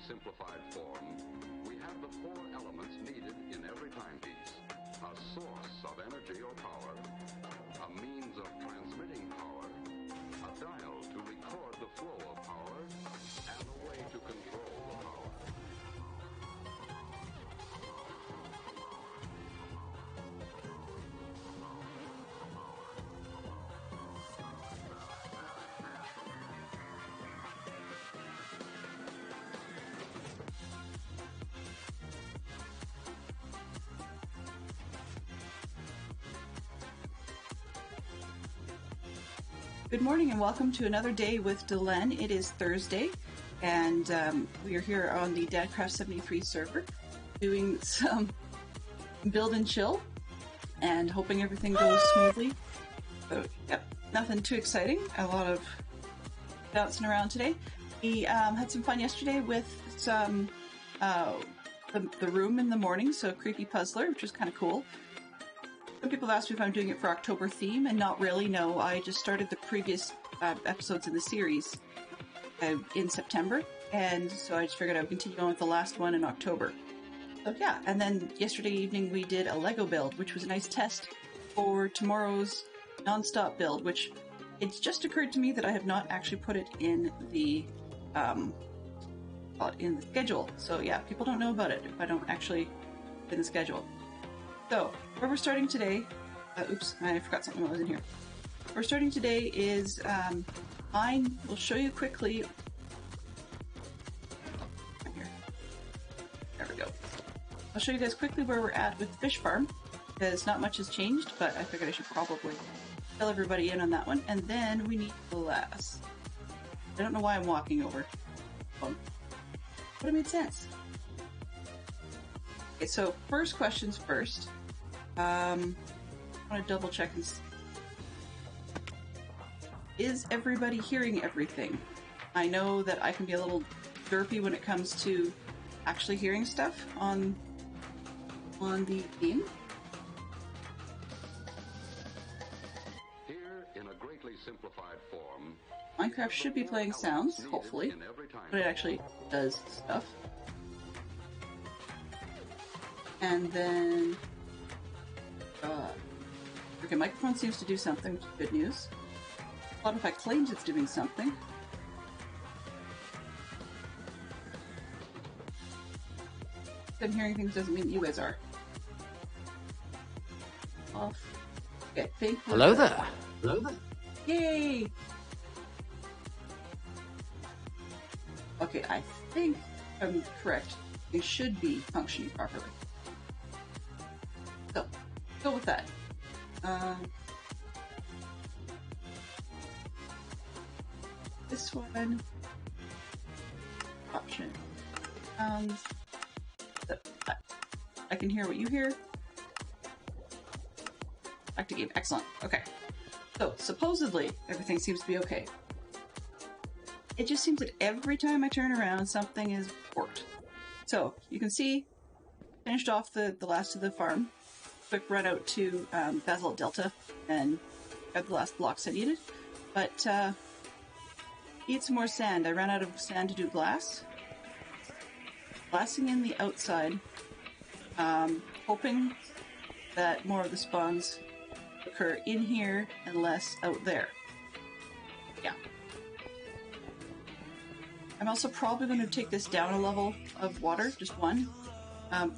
simplified form, we have the four elements needed in every timepiece. A source of energy or power, a means of transmitting power, a dial to record the flow of power, and a way to control the power. Good morning and welcome to another day with Delenn. It is Thursday and we are here on the Dadcraft 73 server doing some build and chill and hoping everything goes smoothly. So, yep, nothing too exciting. A lot of bouncing around today. We had some fun yesterday with some the room in the morning, so Creepy Puzzler, which was kind of cool. Some people have asked me if I'm doing it for October theme, and not really, no. I just started the previous episodes in the series in September, and so I just figured I would continue on with the last one in October. So yeah, and then yesterday evening we did a Lego build, which was a nice test for tomorrow's non-stop build, which it's just occurred to me that I have not actually put it in the schedule. So yeah, people don't know about it if I don't actually put it in the schedule. So, where we're starting today, oops, I forgot something that was in here. We're starting today is, we'll show you quickly, there we go. I'll show you guys quickly where we're at with the fish farm, because not much has changed, but I figured I should probably fill everybody in on that one. And then we need glass. I don't know why I'm walking over. But it made sense. Okay, so first questions first. I want to double check this. Is everybody hearing everything? I know that I can be a little derpy when it comes to actually hearing stuff on the game. Here, in a greatly simplified form, Minecraft should be playing sounds, hopefully, but it actually does stuff. And then, okay, microphone seems to do something, which is good news. Spotify claims it's doing something. I'm hearing things doesn't mean you guys are. Off. Okay, thank you. Hello there. Hello there. Yay! Okay, I think I'm correct. They should be functioning properly. So, go with that. This one. Option. I can hear what you hear. Back to game. Excellent. Okay. So, supposedly, everything seems to be okay. It just seems that every time I turn around, something is warped. So, you can see, finished off the last of the farm. Quick run out to Basalt Delta and got the last blocks I needed. But need some more sand. I ran out of sand to do glass. Glassing in the outside. Hoping that more of the spawns occur in here and less out there. Yeah. I'm also probably going to take this down a level of water, just one,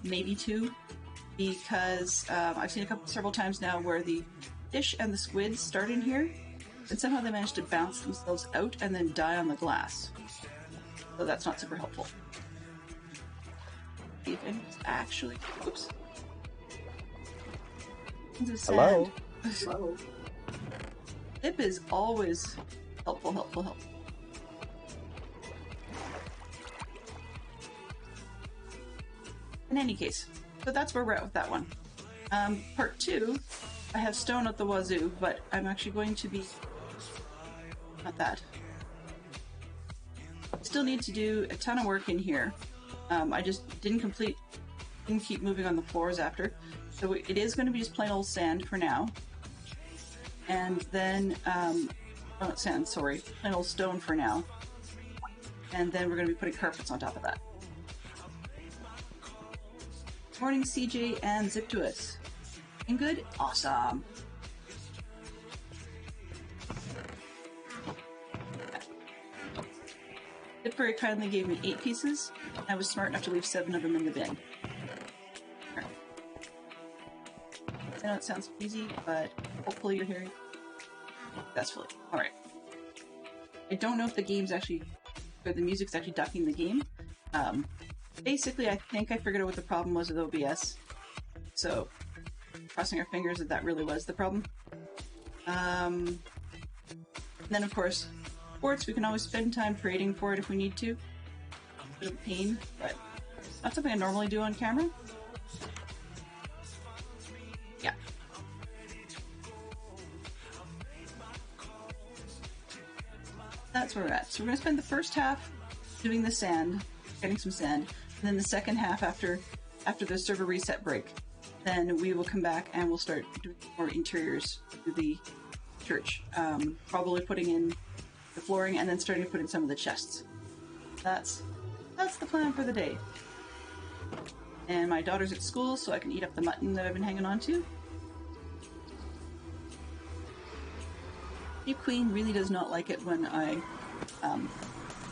maybe two. Because I've seen several times now where the fish and the squids start in here, and somehow they manage to bounce themselves out and then die on the glass. So that's not super helpful. Even actually, oops. Hello. Hello. Tip is always helpful. In any case. So that's where we're at with that one. Part 2, I have stone at the wazoo, but I'm actually going to be... not that. Still need to do a ton of work in here. I just didn't keep moving on the floors after. So it is going to be just plain old sand for now. And then, not sand, sorry, plain old stone for now. And then we're going to be putting carpets on top of that. Morning, CJ and Zip to us. And good? Awesome. Zip very kindly gave me 8 pieces. I was smart enough to leave 7 of them in the bin. Right. I know it sounds easy, but hopefully you're hearing successfully. Alright. I don't know if the game's actually, or the music's actually ducking the game. Basically, I think I figured out what the problem was with OBS. So, crossing our fingers that really was the problem. And then, of course, sports, we can always spend time trading for it if we need to. A bit of a pain, but not something I normally do on camera. Yeah. That's where we're at. So we're going to spend the first half doing the sand, getting some sand, and then the second half after the server reset break. Then we will come back and we'll start doing more interiors to the church. Probably putting in the flooring and then starting to put in some of the chests. That's the plan for the day. And my daughter's at school, so I can eat up the mutton that I've been hanging on to. Sheep Queen really does not like it when I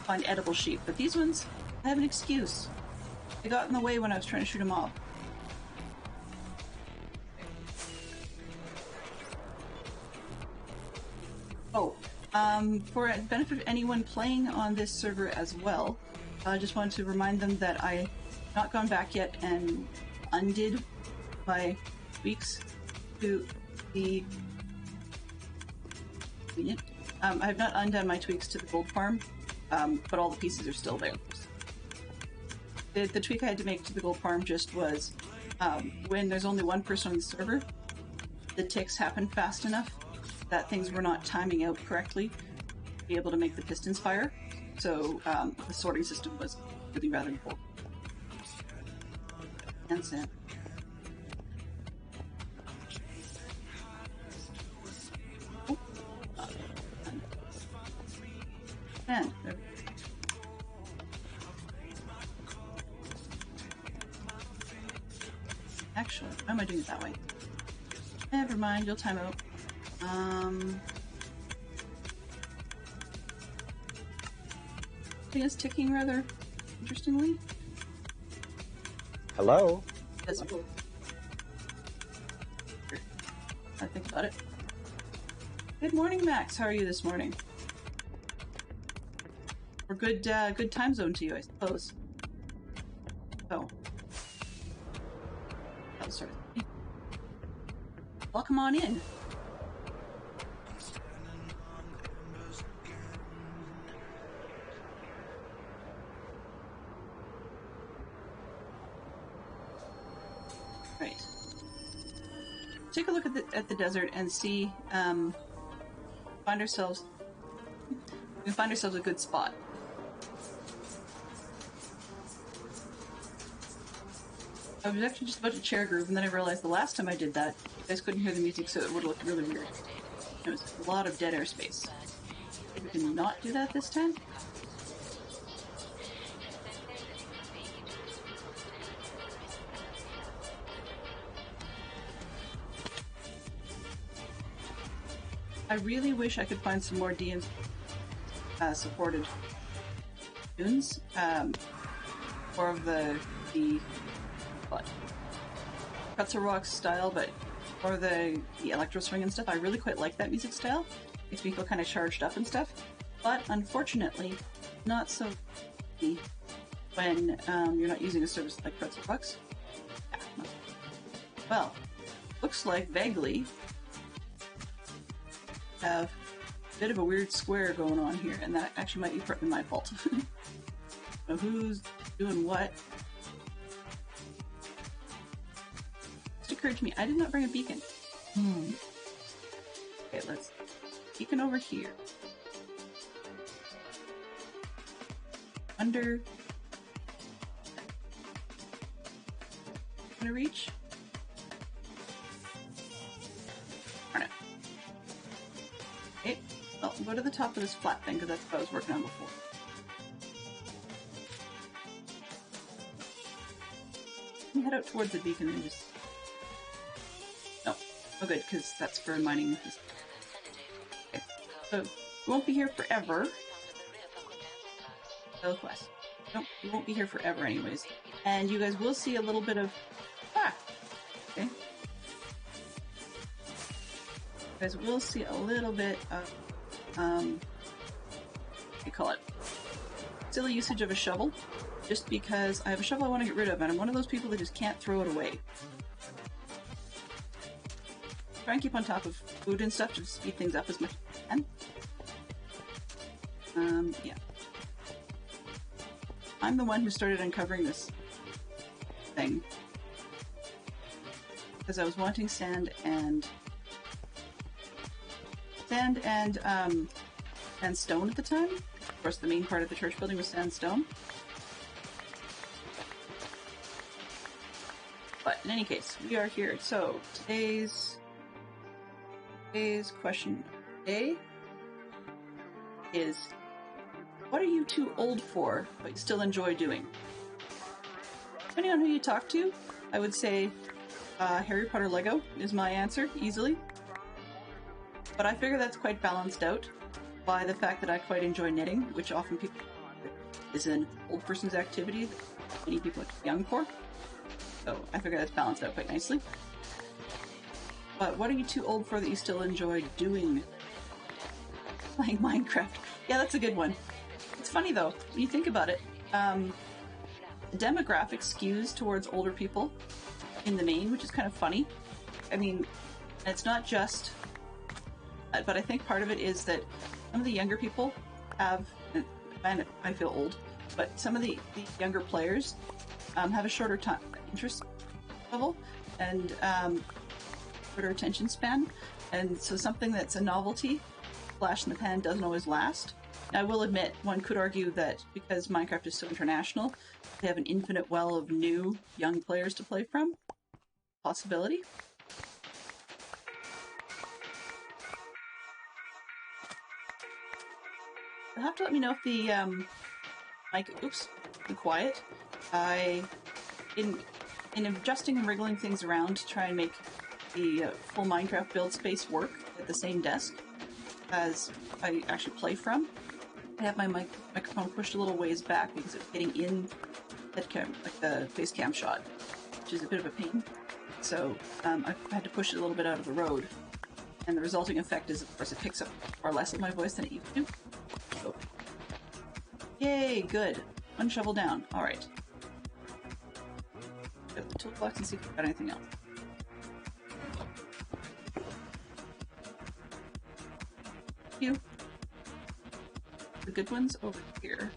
find edible sheep, but these ones, I have an excuse. They got in the way when I was trying to shoot a mob. Oh, for the benefit of anyone playing on this server as well, I just wanted to remind them that I have not gone back yet and undid my tweaks to the... I have not undone my tweaks to the gold farm, but all the pieces are still there. The tweak I had to make to the gold farm just was when there's only one person on the server, the ticks happen fast enough that things were not timing out correctly to be able to make the pistons fire. So the sorting system was really rather important. And sand. And there we go. Actually, why am I doing it that way? Never mind, you'll time out. Thing is ticking rather interestingly. Hello? Yes. I think about it. Good morning, Max. How are you this morning? Or good time zone to you, I suppose. Oh. Oh, sorry. Welcome on in. Right. Take a look at the desert and see, find ourselves a good spot. I was actually just about to chair groove, and then I realized the last time I did that, you guys couldn't hear the music, so it would have looked really weird. There was a lot of dead air space. We can not do that this time. I really wish I could find some more DM supported tunes. More of the what? Pretzel Rock style, but more the electro swing and stuff. I really quite like that music style. Makes me feel kind of charged up and stuff. But unfortunately, not so easy when you're not using a service like Pretzel Rocks. Yeah, no. Well, looks like vaguely have a bit of a weird square going on here, and that actually might be partly my fault. So who's doing what? Just occurred to me, I did not bring a beacon. Okay, let's beacon over here. Under. Gonna reach? Or no. Okay, well, go to the top of this flat thing, because that's what I was working on before. head out towards the beacon and just... No. Oh good, because that's for mining with this. Okay. So, we won't be here forever. Quest. No, we won't be here forever anyways. And you guys will see a little bit of... Ah! Okay. You guys will see a little bit of... what do you call it? Silly usage of a shovel. Just because I have a shovel I want to get rid of, and I'm one of those people that just can't throw it away. Try and keep on top of food and stuff to speed things up as much as I can. Yeah. I'm the one who started uncovering this thing. Because I was wanting sand and stone at the time. Of course, the main part of the church building was sandstone. But in any case, we are here. So today's question of the day is, what are you too old for, but you still enjoy doing? Depending on who you talk to, I would say Harry Potter Lego is my answer, easily. But I figure that's quite balanced out by the fact that I quite enjoy knitting, which often people is an old person's activity that many people are young for. So I figure that's balanced out quite nicely. But what are you too old for that you still enjoy doing? Playing Minecraft. Yeah, that's a good one. It's funny though, when you think about it, the demographic skews towards older people in the main, which is kind of funny. I mean, it's not just, but I think part of it is that some of the younger people have, and I feel old, but some of the younger players have a shorter time interest level and shorter attention span, and so something that's a novelty, flash in the pan, doesn't always last. I will admit, one could argue that because Minecraft is so international, they have an infinite well of new, young players to play from. Possibility. You'll have to let me know if the mic, oops, be quiet. In adjusting and wriggling things around to try and make the full Minecraft build space work at the same desk as I actually play from, I have my microphone pushed a little ways back because it's getting in that like the face cam shot, which is a bit of a pain. So I've had to push it a little bit out of the road, and the resulting effect is, of course, it picks up far less of my voice than it used to. So, yay, good. One shovel down. All right. Get the toolbox and see if we've got anything else. Thank you. The good ones over here.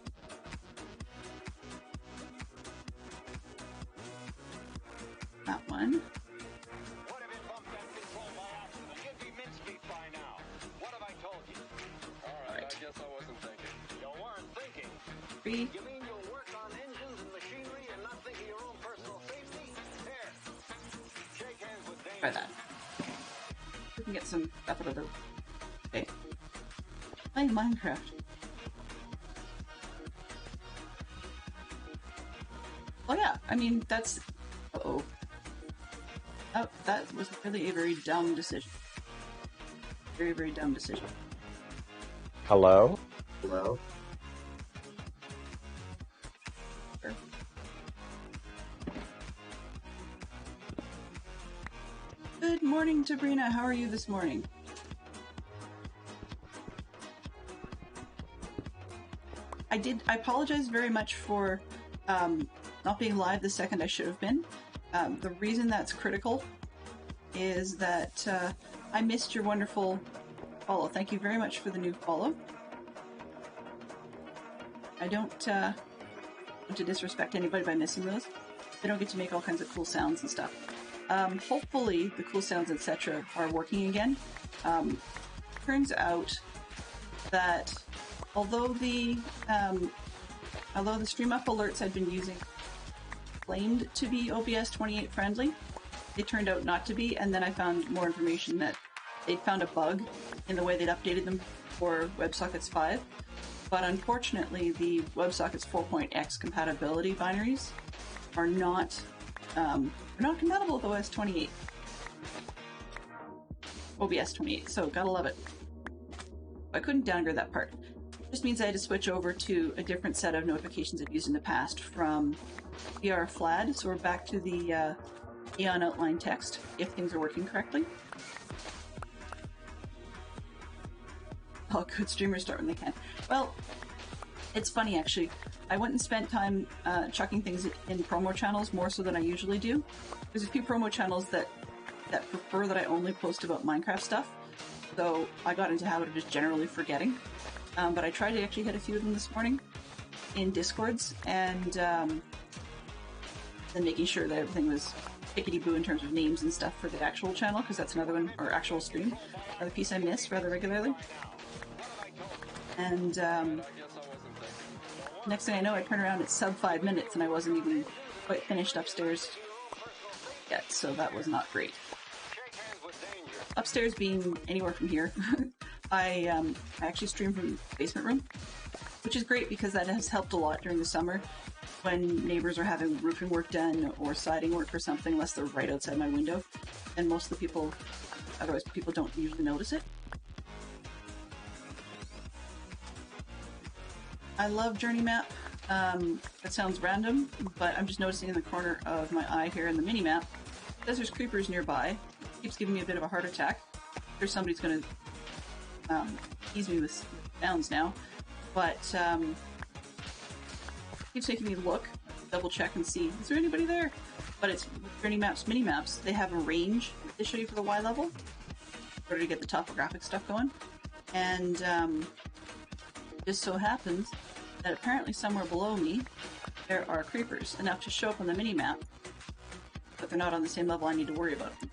That one. What have you bumped that control by accident? You'd be mincemeat by now. What have I told you? All right, I guess I wasn't thinking. You weren't thinking. 3. You mean you'll work on engines and machinery and not think of your own personal safety? Here. Shake hands with Dane. Try that. We can get some stuff out of the... Okay. Playing Minecraft. Oh yeah, I mean, that's... Uh-oh. Oh, that was really a very dumb decision. Very, very dumb decision. Hello? Hello? Sure. Good morning, Sabrina. How are you this morning? I apologize very much for not being live the second I should have been. The reason that's critical is that I missed your wonderful follow. Thank you very much for the new follow. I don't want to disrespect anybody by missing those. They don't get to make all kinds of cool sounds and stuff. Hopefully the cool sounds, etc. are working again. Turns out that although the stream up alerts I'd been using claimed to be OBS 28 friendly, they turned out not to be, and then I found more information that they'd found a bug in the way they'd updated them for WebSockets 5. But unfortunately, the WebSockets 4.x compatibility binaries are not are not compatible with OS 28. OBS 28, so gotta love it. I couldn't downgrade that part. Just means I had to switch over to a different set of notifications I've used in the past from PR FLAD, so we're back to the neon outline text, if things are working correctly. All good streamers start when they can. Well, it's funny actually. I went and spent time chucking things in promo channels more so than I usually do. There's a few promo channels that prefer that I only post about Minecraft stuff, so I got into the habit of just generally forgetting. But I tried to actually hit a few of them this morning in Discords, and then making sure that everything was pickety-boo in terms of names and stuff for the actual channel, because that's another one, or actual stream, another piece I miss rather regularly. And next thing I know, I turn around, it's sub 5 minutes, and I wasn't even quite finished upstairs yet, so that was not great. Upstairs being anywhere from here, I actually stream from the basement room, which is great because that has helped a lot during the summer when neighbors are having roofing work done or siding work or something, unless they're right outside my window. And most of the people, otherwise people don't usually notice it. I love Journey Map. That sounds random, but I'm just noticing in the corner of my eye here in the mini-map, because there's creepers nearby, it keeps giving me a bit of a heart attack. There's somebody's going to tease me with sounds now, but keeps making me look, double check and see, is there anybody there? But it's Journey Maps, mini-maps, they have a range they show you for the Y level, in order to get the topographic stuff going. And it just so happens that apparently somewhere below me, there are creepers, enough to show up on the mini-map, but they're not on the same level I need to worry about them.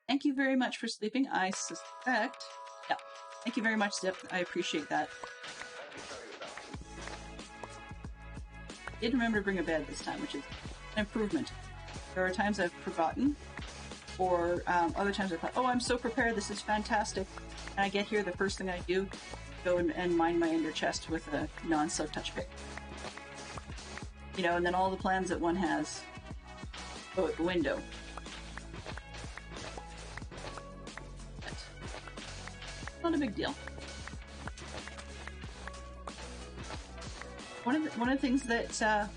Thank you very much for sleeping, I suspect. Yeah, thank you very much, Zip. I appreciate that. Did remember to bring a bed this time, which is an improvement. There are times I've forgotten, or other times I thought, oh, I'm so prepared, this is fantastic. And I get here, the first thing I do, go and mine my ender chest with a non-silk touch pick. You know, and then all the plans that one has go out the window. Not a big deal. One of the things that thank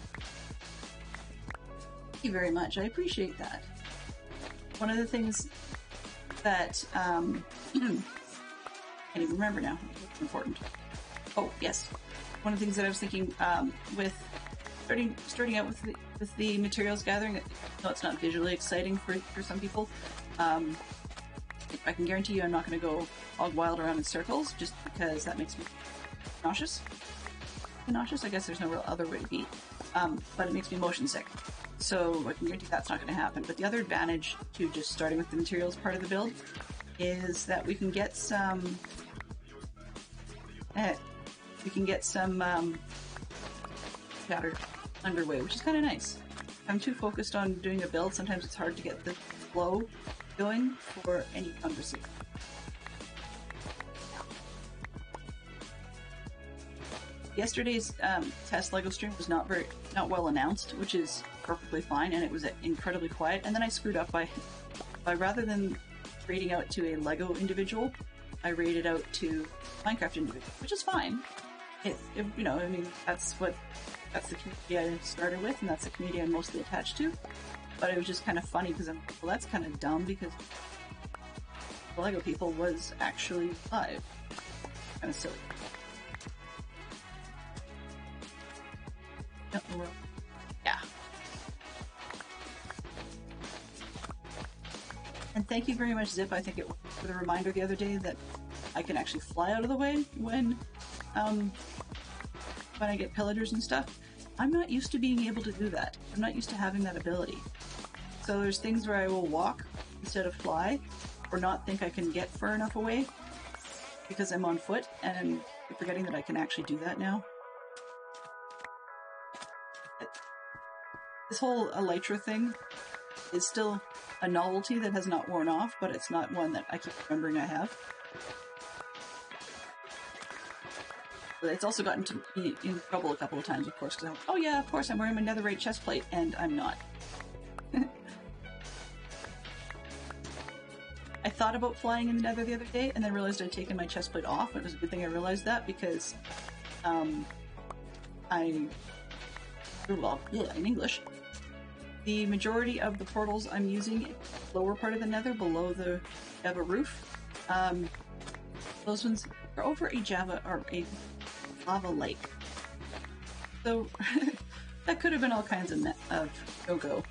you very much. I appreciate that. One of the things that I can't even remember now. It's important. Oh yes, one of the things that I was thinking with starting out with the materials gathering. No, it's not visually exciting for some people. I can guarantee you I'm not going to go hog wild around in circles, just because that makes me nauseous. Nauseous? I guess there's no real other way to be. But it makes me motion sick. So I can guarantee that's not going to happen. But the other advantage to just starting with the materials part of the build is that we can get some chatter underway, which is kind of nice. If I'm too focused on doing a build, sometimes it's hard to get the flow going for any conversation. Yesterday's test LEGO stream was not well announced, which is perfectly fine, and it was incredibly quiet. And then I screwed up by rather than raiding out to a LEGO individual, I raided out to Minecraft individual, which is fine. You know, I mean, that's the community I started with, and that's the community I'm mostly attached to. But it was just kind of funny because I'm, well, that's kind of dumb because the LEGO people was actually live. Kind of silly. Yeah. And thank you very much, Zip. I think it was for the reminder the other day that I can actually fly out of the way when I get pillagers and stuff. I'm not used to being able to do that. I'm not used to having that ability. So there's things where I will walk instead of fly, or not think I can get far enough away because I'm on foot, and I'm forgetting that I can actually do that now. This whole elytra thing is still a novelty that has not worn off, but it's not one that I keep remembering I have. But it's also gotten me in trouble a couple of times, of course, because I'm like, oh yeah, of course, I'm wearing my netherite chest plate, and I'm not. I thought about flying in the nether the other day, and then realized I'd taken my chest plate off. It was a good thing I realized that, because in English, the majority of the portals I'm using, lower part of the nether, below the Java roof, those ones are over a lava lake. So that could have been all kinds of no-go.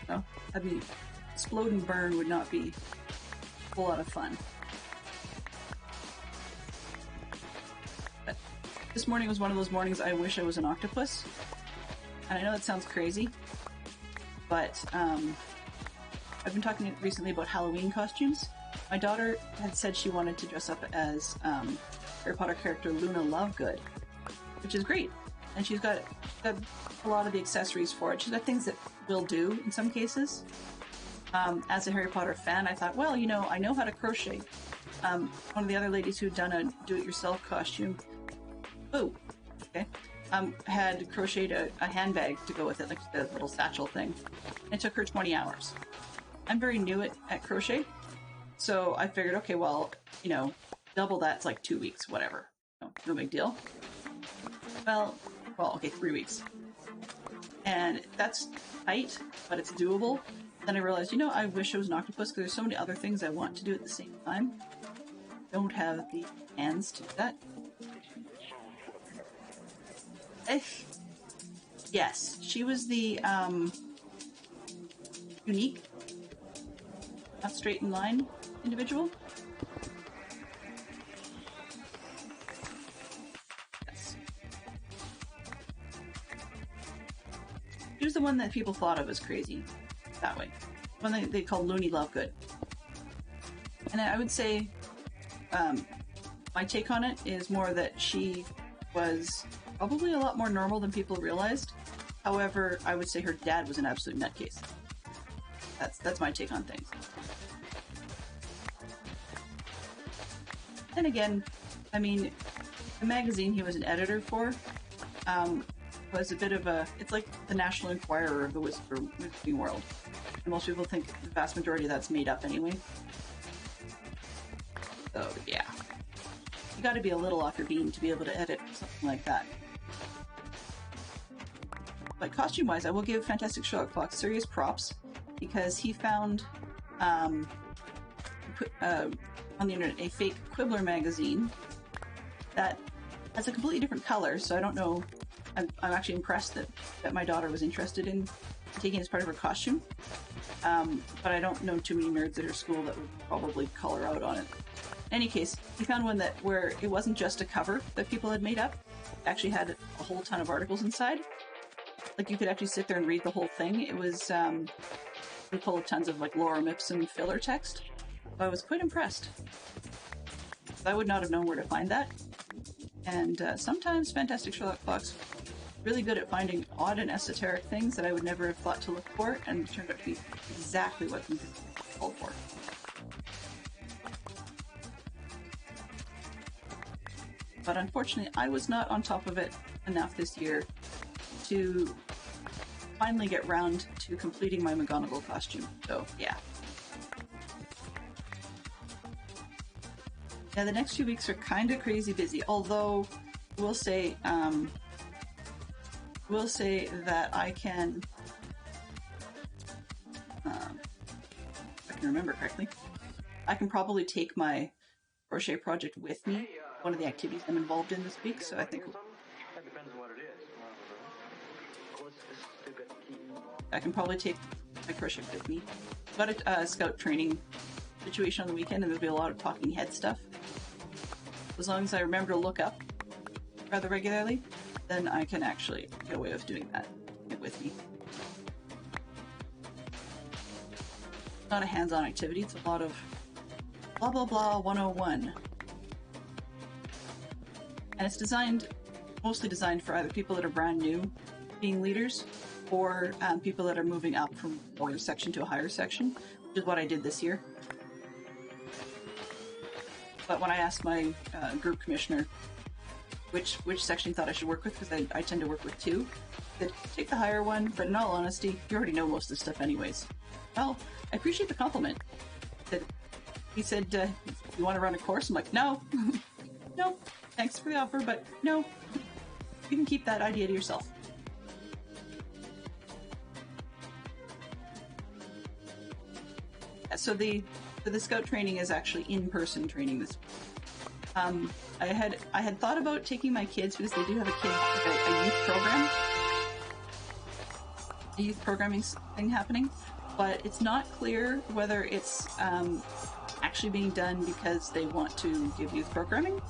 So, explode and burn would not be a whole lot of fun. But this morning was one of those mornings I wish I was an octopus. And I know that sounds crazy, but I've been talking recently about Halloween costumes. My daughter had said she wanted to dress up as Harry Potter character Luna Lovegood, which is great. And she's got a lot of the accessories for it. She's got things that will do in some cases. As a Harry Potter fan, I thought, well, I know how to crochet. One of the other ladies who'd done a do-it-yourself costume, had crocheted a handbag to go with it, like the little satchel thing. It took her 20 hours. I'm very new at crochet, so I figured, okay, well, double that's like 2 weeks, whatever. No big deal. Well, okay, 3 weeks. And that's tight, but it's doable. Then I realized, I wish I was an octopus, because there's so many other things I want to do at the same time. Don't have the hands to do that. Yes, she was the unique, not straight in line individual. Yes. She was the one that people thought of as crazy. That way. One they called Looney Lovegood. And I would say my take on it is more that she was probably a lot more normal than people realized. However, I would say her dad was an absolute nutcase. That's my take on things. And again, the magazine he was an editor for was a bit of it's like the National Enquirer of the Wizarding world. And most people think the vast majority of that's made up anyway. So, yeah. You gotta be a little off your bean to be able to edit something like that. But costume-wise, I will give Fantastic Sherlock Fox serious props, because he found on the internet a fake Quibbler magazine that has a completely different color, so I don't know. I'm actually impressed that my daughter was interested in taking it as part of her costume. But I don't know too many nerds at her school that would probably color out on it. In any case, he found one where it wasn't just a cover that people had made up. It actually had a whole ton of articles inside. Like, you could actually sit there and read the whole thing. It was full of tons of, like, lorem ipsum filler text. So I was quite impressed. I would not have known where to find that. And sometimes Fantastic Sherlock Fox really good at finding odd and esoteric things that I would never have thought to look for, and it turned out to be exactly what we called for. But unfortunately, I was not on top of it enough this year to finally get round to completing my McGonagall costume. So, yeah. Yeah, the next few weeks are kind of crazy busy, although we'll say that I can, if I can remember correctly, I can probably take my crochet project with me, one of the activities I'm involved in this week, so I think I can probably take my crochet with me. Got a scout training situation on the weekend, and there'll be a lot of talking head stuff. As long as I remember to look up rather regularly, then I can actually get away with doing that with me. Not a hands-on activity, it's a lot of blah blah blah 101. And it's mostly designed for either people that are brand new being leaders, or people that are moving up from a lower section to a higher section, which is what I did this year. But when I asked my group commissioner which section he thought I should work with, because I tend to work with two, that take the higher one, but in all honesty, you already know most of the stuff anyways. Well, I appreciate the compliment. That he said, you want to run a course? I'm like, no. No, thanks for the offer, but no. You can keep that idea to yourself. So the scout training is actually in-person training this week. I had thought about taking my kids, because they do have a youth program, a youth programming thing happening, but it's not clear whether it's actually being done because they want to give youth programming,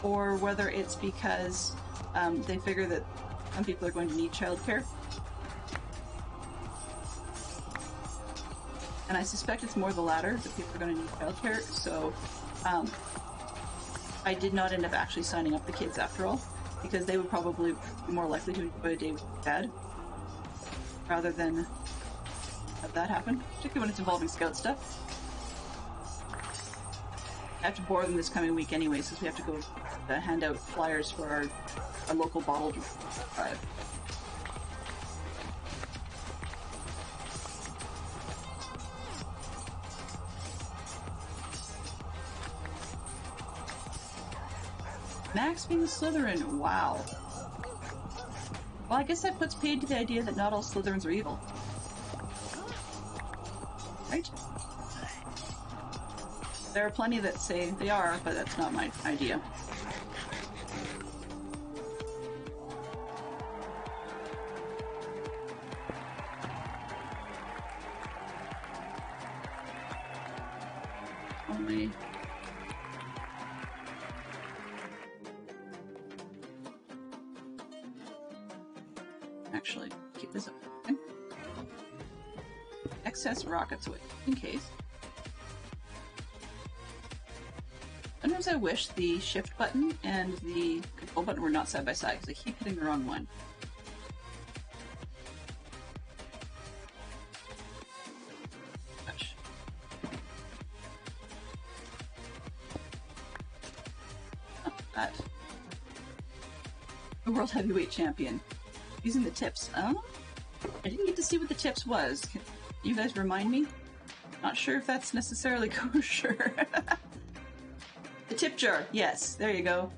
or whether it's because they figure that some people are going to need childcare. And I suspect it's more the latter, that people are going to need childcare, so I did not end up actually signing up the kids after all, because they would probably be more likely to enjoy a day with Dad, rather than have that happen, particularly when it's involving scout stuff. I have to bore them this coming week anyway, since we have to go hand out flyers for our local bottle drive. Max being Slytherin, wow. Well, I guess that puts paid to the idea that not all Slytherins are evil. Right? There are plenty that say they are, but that's not my idea. Only... Actually, keep this up. Okay. Excess rockets away, in case. Sometimes I wish the shift button and the control button were not side by side, because I keep hitting the wrong one. Gosh. Oh, that. The World Heavyweight Champion. Using the tips. I didn't get to see what the tips was. Can you guys remind me? Not sure if that's necessarily kosher. The tip jar. Yes, there you go.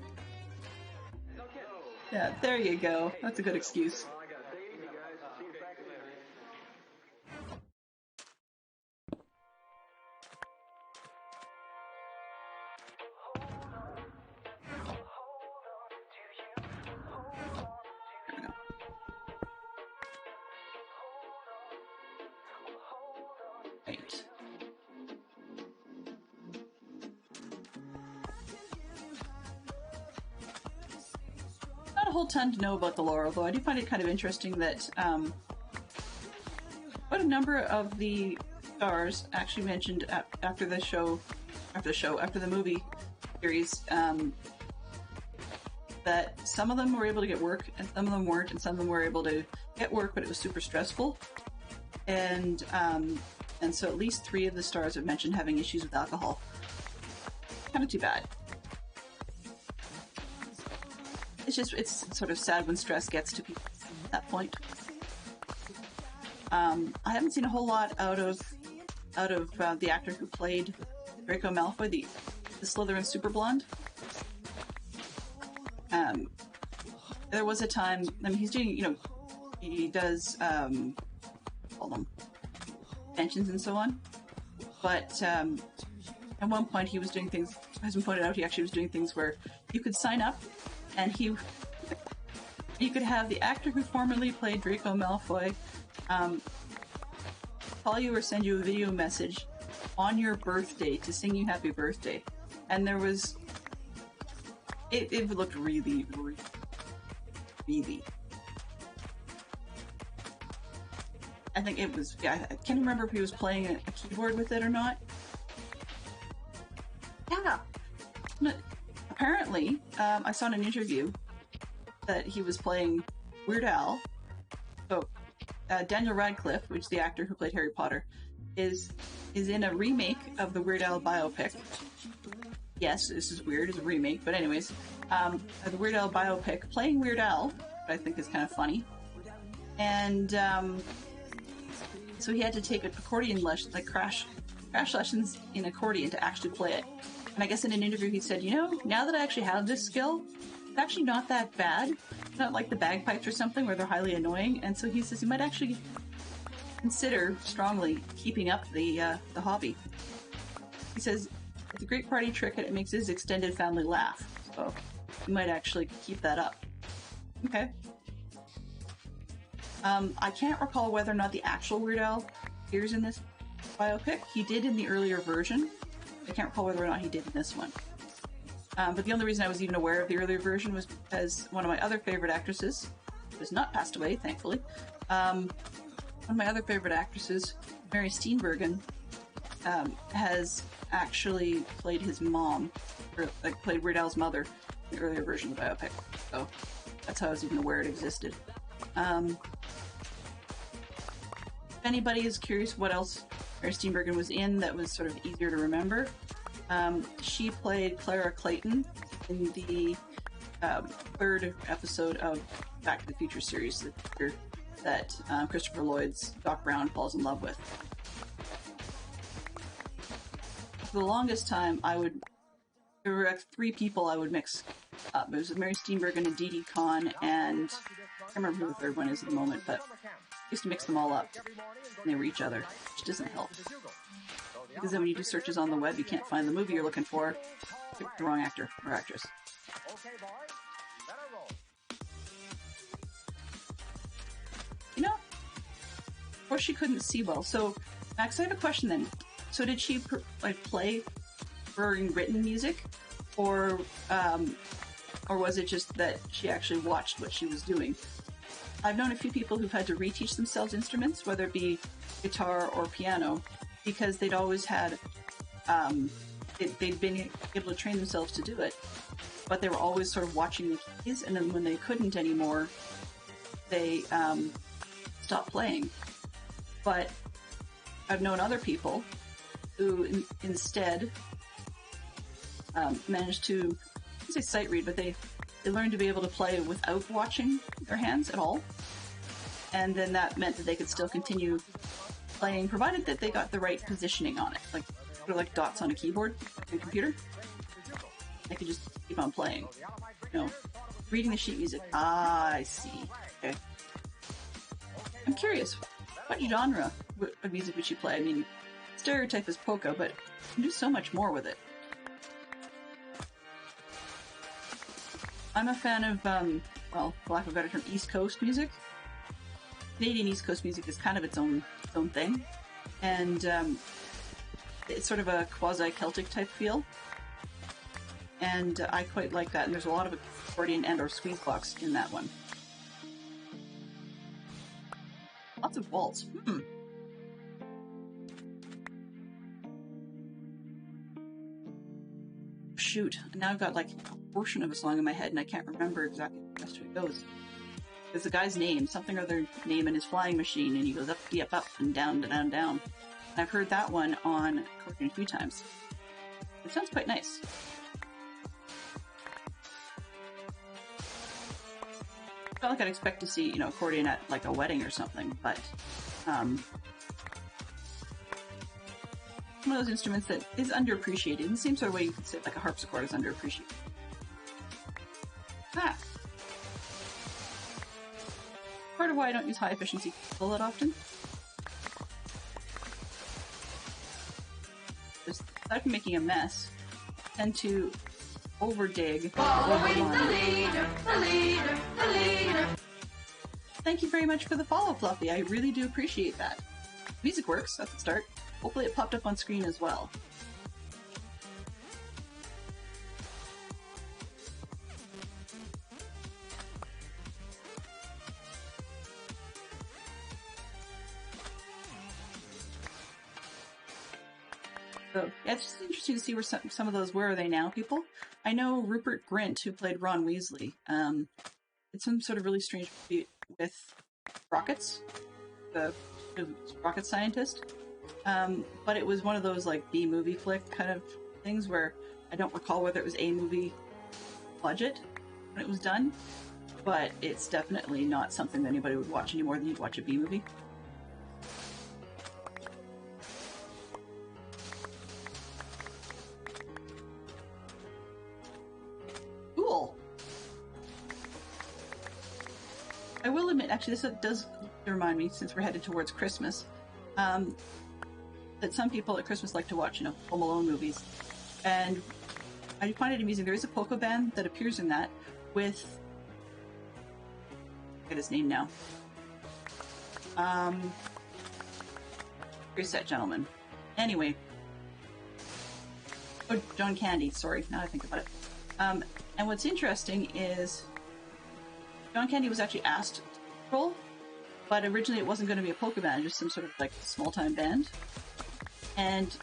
Yeah, there you go. That's a good excuse. Right. Not a whole ton to know about the lore, although I do find it kind of interesting that quite a number of the stars actually mentioned after the movie series, that some of them were able to get work and some of them weren't, and some of them were able to get work, but it was super stressful. And so at least 3 of the stars have mentioned having issues with alcohol. Kind of too bad. It's sort of sad when stress gets to people at that point. I haven't seen a whole lot out of the actor who played Draco Malfoy, the Slytherin super blonde. There was a time, I mean, he's doing, he does, hold on, pensions and so on, but at one point he was doing things, as we pointed out, he actually was doing things where you could sign up and you could have the actor who formerly played Draco Malfoy call you or send you a video message on your birthday to sing you happy birthday. And there was, it looked really, really, really, I think it was, yeah, I can't remember if he was playing a keyboard with it or not. Yeah. But apparently, I saw in an interview that he was playing Weird Al. So, Daniel Radcliffe, which is the actor who played Harry Potter, is in a remake of the Weird Al biopic. yes, this is weird, it's a remake, but anyways, the Weird Al biopic, playing Weird Al, which I think is kind of funny. And so he had to take accordion lessons, like crash lessons in accordion to actually play it. And I guess in an interview he said, now that I actually have this skill, it's actually not that bad. It's not like the bagpipes or something where they're highly annoying. And so he says he might actually consider strongly keeping up the hobby. He says it's a great party trick and it makes his extended family laugh. So he might actually keep that up. Okay. I can't recall whether or not the actual Weird Al appears in this biopic. He did in the earlier version. I can't recall whether or not he did in this one. But the only reason I was even aware of the earlier version was because one of my other favorite actresses, who has not passed away, thankfully, one of my other favorite actresses, Mary Steenburgen, has actually played his mom, or like played Weird Al's mother in the earlier version of the biopic. So that's how I was even aware it existed. If anybody is curious what else Mary Steenburgen was in that was sort of easier to remember, she played Clara Clayton in the third episode of Back to the Future series that Christopher Lloyd's Doc Brown falls in love with. For the longest time, there were three people I would mix up. It was Mary Steenburgen and Dee Dee Conn, and I can't remember who the third one is at the moment, but I used to mix them all up, and they were each other, which doesn't help. Because then when you do searches on the web, you can't find the movie you're looking for, pick the wrong actor or actress. Of course she couldn't see well. So, Max, I have a question then. So did she play her written music, or was it just that she actually watched what she was doing? I've known a few people who've had to reteach themselves instruments, whether it be guitar or piano, because they'd always had, they'd been able to train themselves to do it, but they were always sort of watching the keys, and then when they couldn't anymore, they stopped playing. But I've known other people who instead managed to, I say sight read, but they learned to be able to play without watching their hands at all. And then that meant that they could still continue playing, provided that they got the right positioning on it. Like, sort of like dots on a keyboard on a computer. They could just keep on playing. Reading the sheet music. Ah, I see. Okay. I'm curious, what genre of music would she play? I mean, stereotype is polka, but you can do so much more with it. I'm a fan of, for lack of a better term, East Coast music. Canadian East Coast music is kind of its own thing, and it's sort of a quasi-Celtic type feel, and I quite like that, and there's a lot of accordion and or squeeze box in that one. Lots of waltz. Shoot, now I've got like a portion of a song in my head and I can't remember exactly how the rest of it goes. There's the guy's name, something or other name in his flying machine, and he goes up, up, and down, down, down. And I've heard that one on accordion a few times. It sounds quite nice. It's not like I'd expect to see, accordion at like a wedding or something, but one of those instruments that is underappreciated in the same sort of way you could say like a harpsichord is underappreciated. Part of why I don't use high efficiency cable that often. Just aside from making a mess, I tend to overdig. Following the leader. Thank you very much for the follow, Fluffy. I really do appreciate that. Music works, that's the start. Hopefully it popped up on screen as well. So, yeah, it's just interesting to see where some of those Where Are They Now people. I know Rupert Grint, who played Ron Weasley. It's some sort of really strange feat with rockets, the rocket scientist. But it was one of those like B-movie flick kind of things where I don't recall whether it was A movie budget when it was done, but it's definitely not something that anybody would watch any more than you'd watch a B movie. Cool. I will admit, actually, this does remind me, since we're headed towards Christmas, that some people at Christmas like to watch, Home Alone movies. And I find it amusing. There is a polka band that appears in that with... I forget his name now. Reset Gentleman. Anyway. Oh, John Candy. Sorry, now I think about it. And what's interesting is John Candy was actually asked to roll, but originally it wasn't going to be a polka band, just some sort of like small-time band. And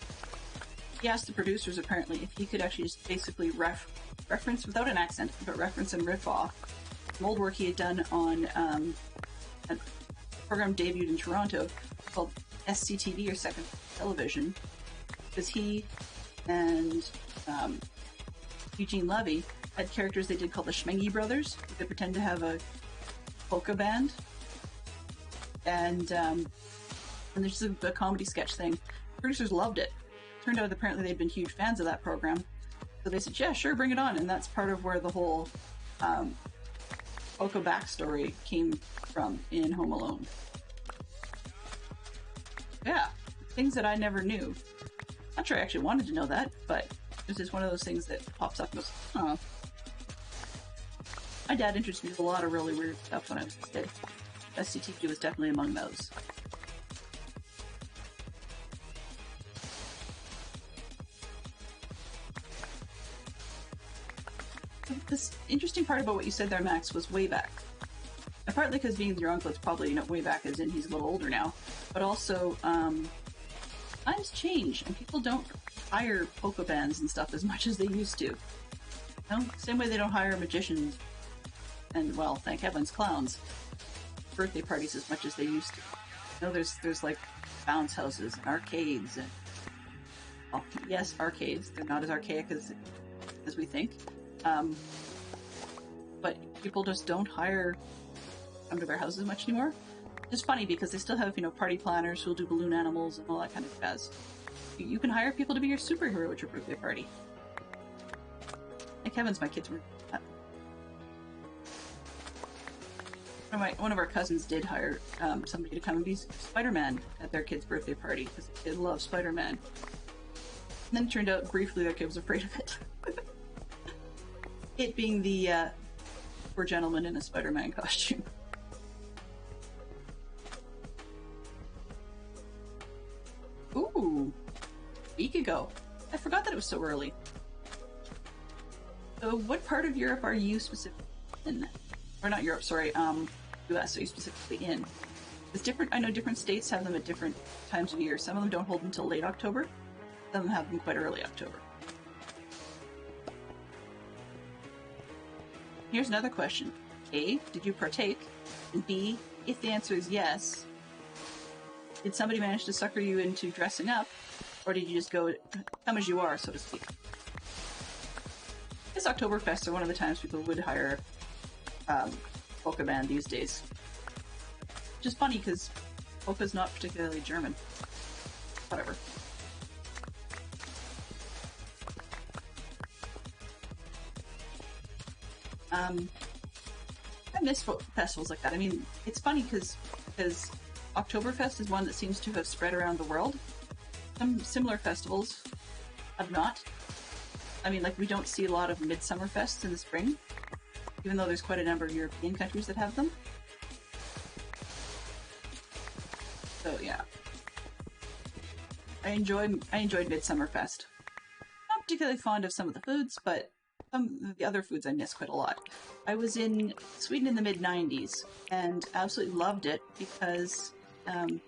he asked the producers, apparently, if he could actually just basically reference, without an accent, but reference and riff off some old work he had done on a program debuted in Toronto called SCTV, or Second Television, because he and Eugene Levy had characters they did called the Schmengi Brothers. They pretend to have a polka band. And there's just a comedy sketch thing. Producers loved it. Turned out apparently they'd been huge fans of that program. So they said, yeah, sure, bring it on. And that's part of where the whole polka backstory came from in Home Alone. Yeah, things that I never knew. Not sure I actually wanted to know that, but it's just one of those things that pops up and goes, oh. My dad introduced me to a lot of really weird stuff when I was a kid. SCTV was definitely among those. This interesting part about what you said there, Max, was way back. And partly because being your uncle, it's probably, way back as in he's a little older now. But also, times change, and people don't hire polka bands and stuff as much as they used to. Same way they don't hire magicians and, well, thank heavens, clowns. Birthday parties as much as they used to. There's like bounce houses and arcades and, well, yes, arcades. They're not as archaic as we think. But people just don't come to their houses much anymore. It's funny because they still have, party planners who'll do balloon animals and all that kind of jazz. You can hire people to be your superhero at your birthday party. Thank heavens my kids were that. One of our cousins did hire somebody to come and be Spider-Man at their kid's birthday party because they love Spider-Man. And then it turned out briefly their kid was afraid of it. It being the poor gentleman in a Spider-Man costume. Ooh, a week ago. I forgot that it was so early. So what part of Europe are you specifically in? Or not Europe, sorry, US are you specifically in? It's different. I know different states have them at different times of year. Some of them don't hold until late October. Some of them have them quite early October. Here's another question. A, did you partake? And B, if the answer is yes, did somebody manage to sucker you into dressing up? Or did you just go, come as you are, so to speak? I guess Oktoberfests are one of the times people would hire polka band these days. Which is funny, because polka's not particularly German. Whatever. I miss festivals like that. I mean, it's funny because Oktoberfest is one that seems to have spread around the world. Some similar festivals have not. I mean, like, we don't see a lot of midsummer fests in the spring, even though there's quite a number of European countries that have them. So yeah, I enjoyed Midsummer Fest. Not particularly fond of some of the foods, but some of the other foods I miss quite a lot. I was in Sweden in the mid-90s and absolutely loved it because on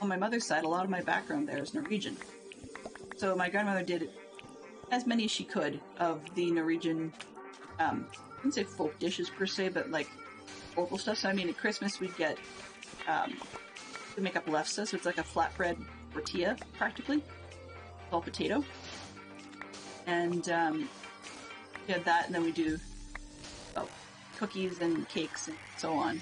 my mother's side, a lot of my background there is Norwegian. So my grandmother did as many as she could of the Norwegian, I wouldn't say folk dishes per se, but like local stuff. So I mean, at Christmas we'd get, we make up lefse, so it's like a flatbread tortilla, practically. It's all potato. And we had that, and then we do cookies and cakes and so on.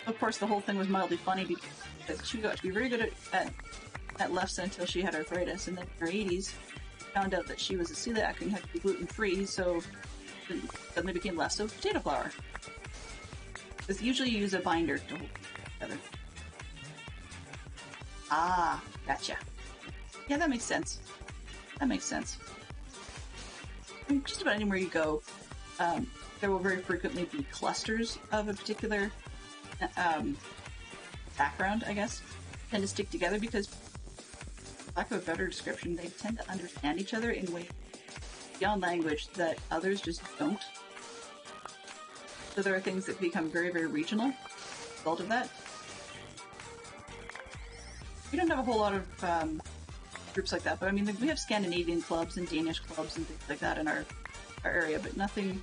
Of course, the whole thing was mildly funny because she got to be very good at lefse until she had arthritis, and then in her 80s, found out that she was a celiac and had to be gluten-free, so then suddenly became lefse of potato flour. Because usually you use a binder to hold it together. Ah, gotcha. Yeah, that makes sense. That makes sense. I mean, just about anywhere you go, there will very frequently be clusters of a particular background, I guess, tend to stick together because, for lack of a better description, they tend to understand each other in ways beyond language that others just don't. So there are things that become very, very regional as a result of that. We don't have a whole lot of groups like that, but I mean, we have Scandinavian clubs and Danish clubs and things like that in our area, but nothing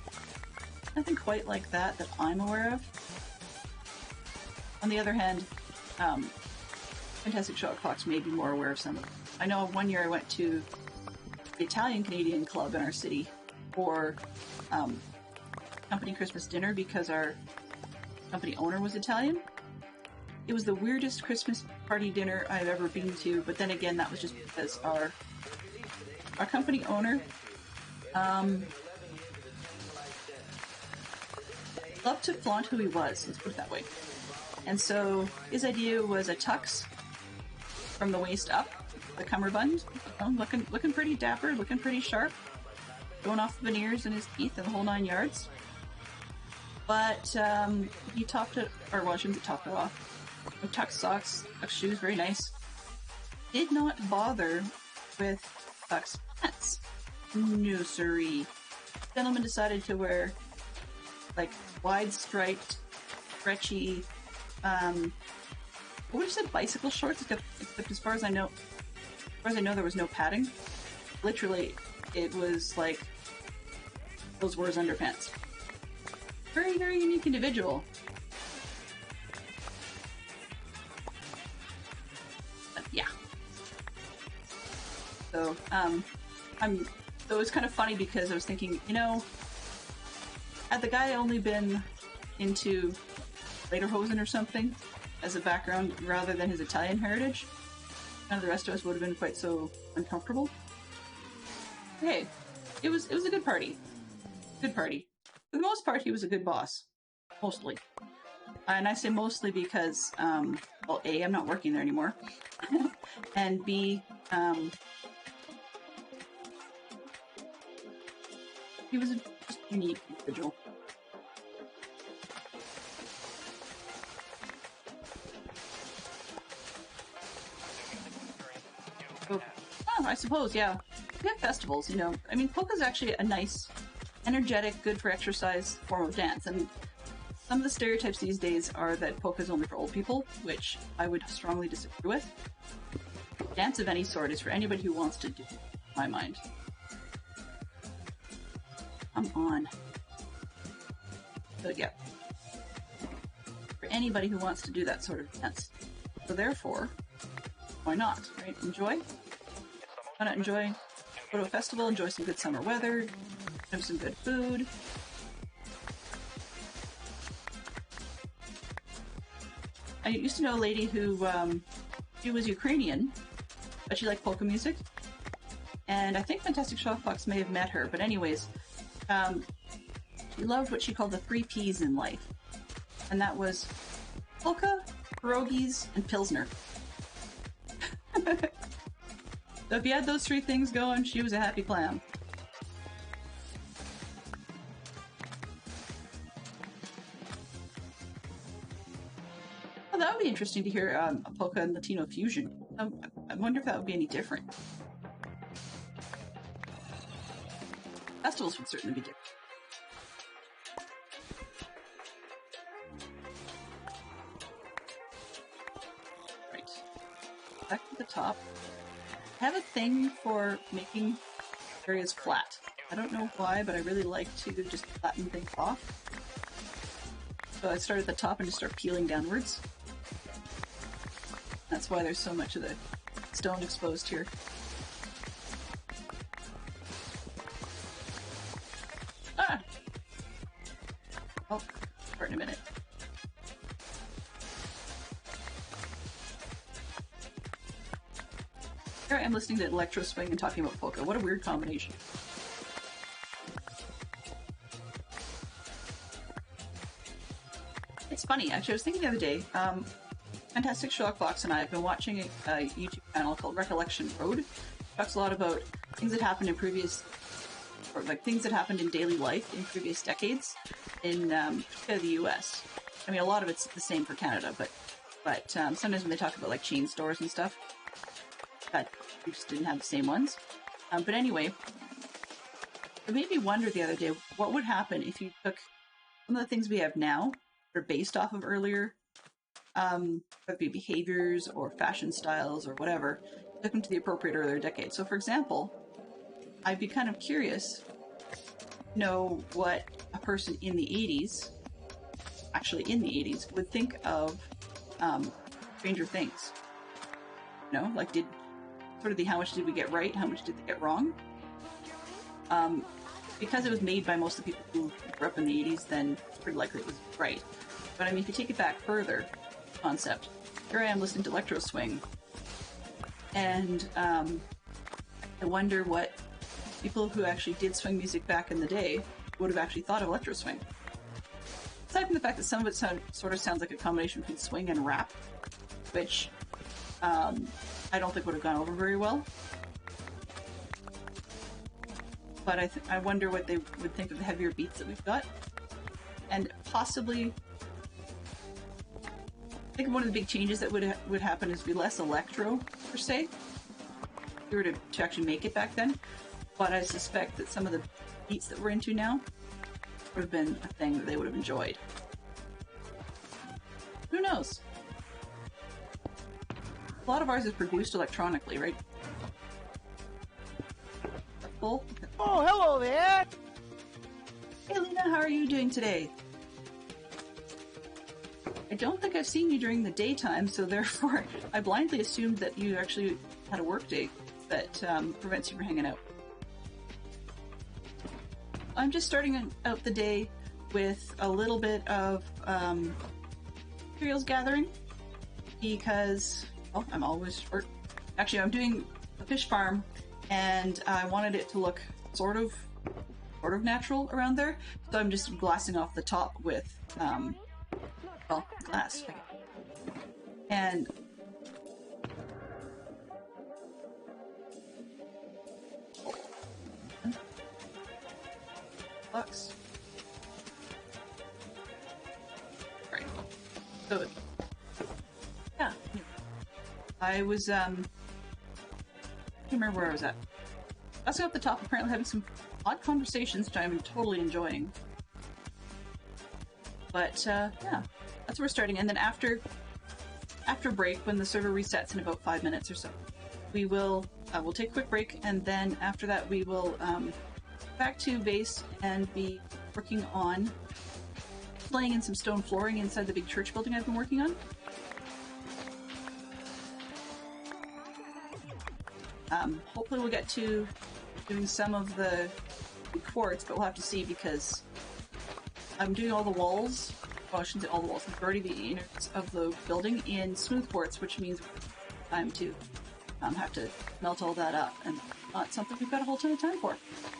quite like that I'm aware of. On the other hand, Fantastic Shock Fox may be more aware of some of them. I know one year I went to the Italian Canadian club in our city for company Christmas dinner because our company owner was Italian. It was the weirdest Christmas party dinner I've ever been to, but then again, that was just because our company owner loved to flaunt who he was, let's put it that way. And so his idea was a tux from the waist up, the cummerbund, looking pretty dapper, looking pretty sharp, showing off the veneers and his teeth and the whole 9 yards. But he topped it, or well, I shouldn't top it off. Tux socks, tux shoes, very nice. Did not bother with tux pants. No siree. Gentleman decided to wear like wide striped, stretchy, what would you say, bicycle shorts? Except as far as I know, there was no padding. Literally, it was like those were his underpants. Very, very unique individual. But yeah. So, so it was kind of funny because I was thinking, you know, had the guy only been into lederhosen or something as a background rather than his Italian heritage, none of the rest of us would have been quite so uncomfortable. Hey, it was a good party. Good party. For the most part, he was a good boss. Mostly. And I say mostly because, well, A, I'm not working there anymore. And B, he was a just unique individual. So, oh, I suppose, yeah. We have festivals, you know. I mean, polka's actually a nice, energetic, good for exercise form of dance. And some of the stereotypes these days are that polka's only for old people, which I would strongly disagree with. Dance of any sort is for anybody who wants to do it, in my mind. Come on. But yeah. For anybody who wants to do that sort of dance. So therefore, why not, right? Enjoy. Why not enjoy? Go to a festival, enjoy some good summer weather, have some good food. I used to know a lady who, she was Ukrainian, but she liked polka music. And I think Fantastic Shock Fox may have met her, but anyways, she loved what she called the 3 Ps in life. And that was polka, pierogies, and pilsner. So if you had those 3 things going, she was a happy clam. Well, that would be interesting to hear a polka and Latino fusion. I wonder if that would be any different. Festivals would certainly be different. Right. Back to the top. I have a thing for making areas flat. I don't know why, but I really like to just flatten things off. So I start at the top and just start peeling downwards. That's why there's so much of the stone exposed here. Here I am listening to electro swing and talking about polka. What a weird combination. It's funny, actually. I was thinking the other day, Fantastic Sherlock Fox and I have been watching a YouTube channel called Recollection Road. It talks a lot about things that happened in previous, or like things that happened in daily life in previous decades in the US. I mean, a lot of it's the same for Canada, but sometimes when they talk about like chain stores and stuff, that we just didn't have the same ones. But anyway, it made me wonder the other day what would happen if you took some of the things we have now that are based off of earlier, whether it be behaviors or fashion styles or whatever, took them to the appropriate earlier decade. So, for example, I'd be kind of curious to know what a person in the 80s, actually in the 80s, would think of Stranger Things. You know, like how much did we get right? How much did they get wrong? Because it was made by most of the people who grew up in the 80s, then it's pretty likely it was right. But I mean, if you take it back further, concept, here I am listening to electro swing, and I wonder what people who actually did swing music back in the day would have actually thought of electro swing. Aside from the fact that some of it sort of sounds like a combination between swing and rap, which I don't think would have gone over very well. But I wonder what they would think of the heavier beats that we've got. And possibly, I think one of the big changes that would happen is be less electro, per se, if we were to actually make it back then. But I suspect that some of the beats that we're into now would have been a thing that they would have enjoyed. Who knows? A lot of ours is produced electronically, right? Full? Oh, hello there! Hey Lena, how are you doing today? I don't think I've seen you during the daytime, so therefore I blindly assumed that you actually had a work day that prevents you from hanging out. I'm just starting out the day with a little bit of materials gathering because, well, I'm always short. Actually, I'm doing a fish farm and I wanted it to look sort of natural around there, so I'm just glassing off the top with glass. And bucks. Right. So yeah. I was I can't remember where I was at. Glassing off the top, apparently having some odd conversations, which I'm totally enjoying. But yeah, that's where we're starting. And then after break, when the server resets in about 5 minutes or so, we will we'll take a quick break, and then after that we will back to base and be working on laying in some stone flooring inside the big church building I've been working on. Hopefully we'll get to doing some of the quartz, but we'll have to see because I'm doing all the walls. Well, I shouldn't say all the walls, the majority of the innards of the building in smooth quartz, which means time to have to melt all that up, and not something we've got a whole ton of time for.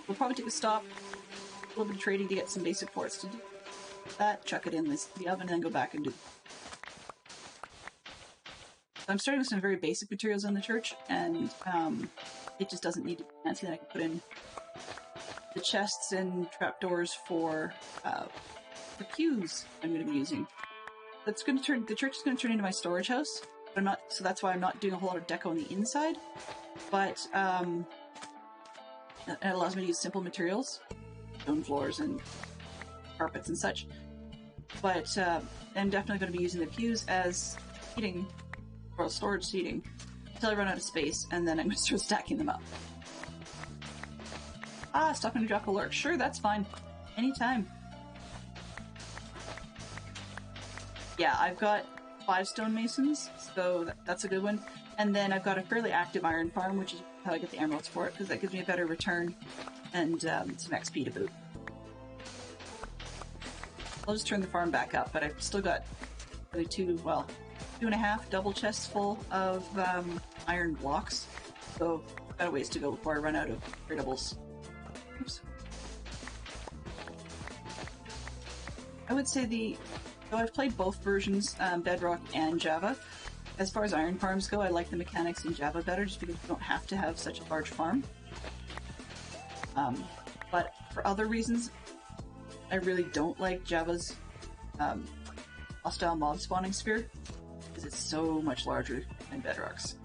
We'll probably take a stop, a little bit of trading to get some basic quartz to do that, chuck it in the oven, and then go back and do. I'm starting with some very basic materials in the church, and it just doesn't need to be fancy. That I can put in the chests and trapdoors for the pews I'm going to be using. The church is going to turn into my storage house, but so that's why I'm not doing a whole lot of deco on the inside. But it allows me to use simple materials, stone floors and carpets and such. But I'm definitely going to be using the pews as seating, or storage seating, until I run out of space, and then I'm going to start stacking them up. Stop and drop a lurk. Sure, that's fine. Anytime. Yeah, I've got 5 stonemasons, so that's a good one. And then I've got a fairly active iron farm, which is how I get the emeralds for it, because that gives me a better return and some XP to boot. I'll just turn the farm back up, but I've still got really 2.5 double chests full of iron blocks. So I've got a ways to go before I run out of critables. Oops. I would say so I've played both versions, Bedrock and Java. As far as iron farms go, I like the mechanics in Java better just because you don't have to have such a large farm. But for other reasons, I really don't like Java's hostile mob spawning sphere because it's so much larger than Bedrock's.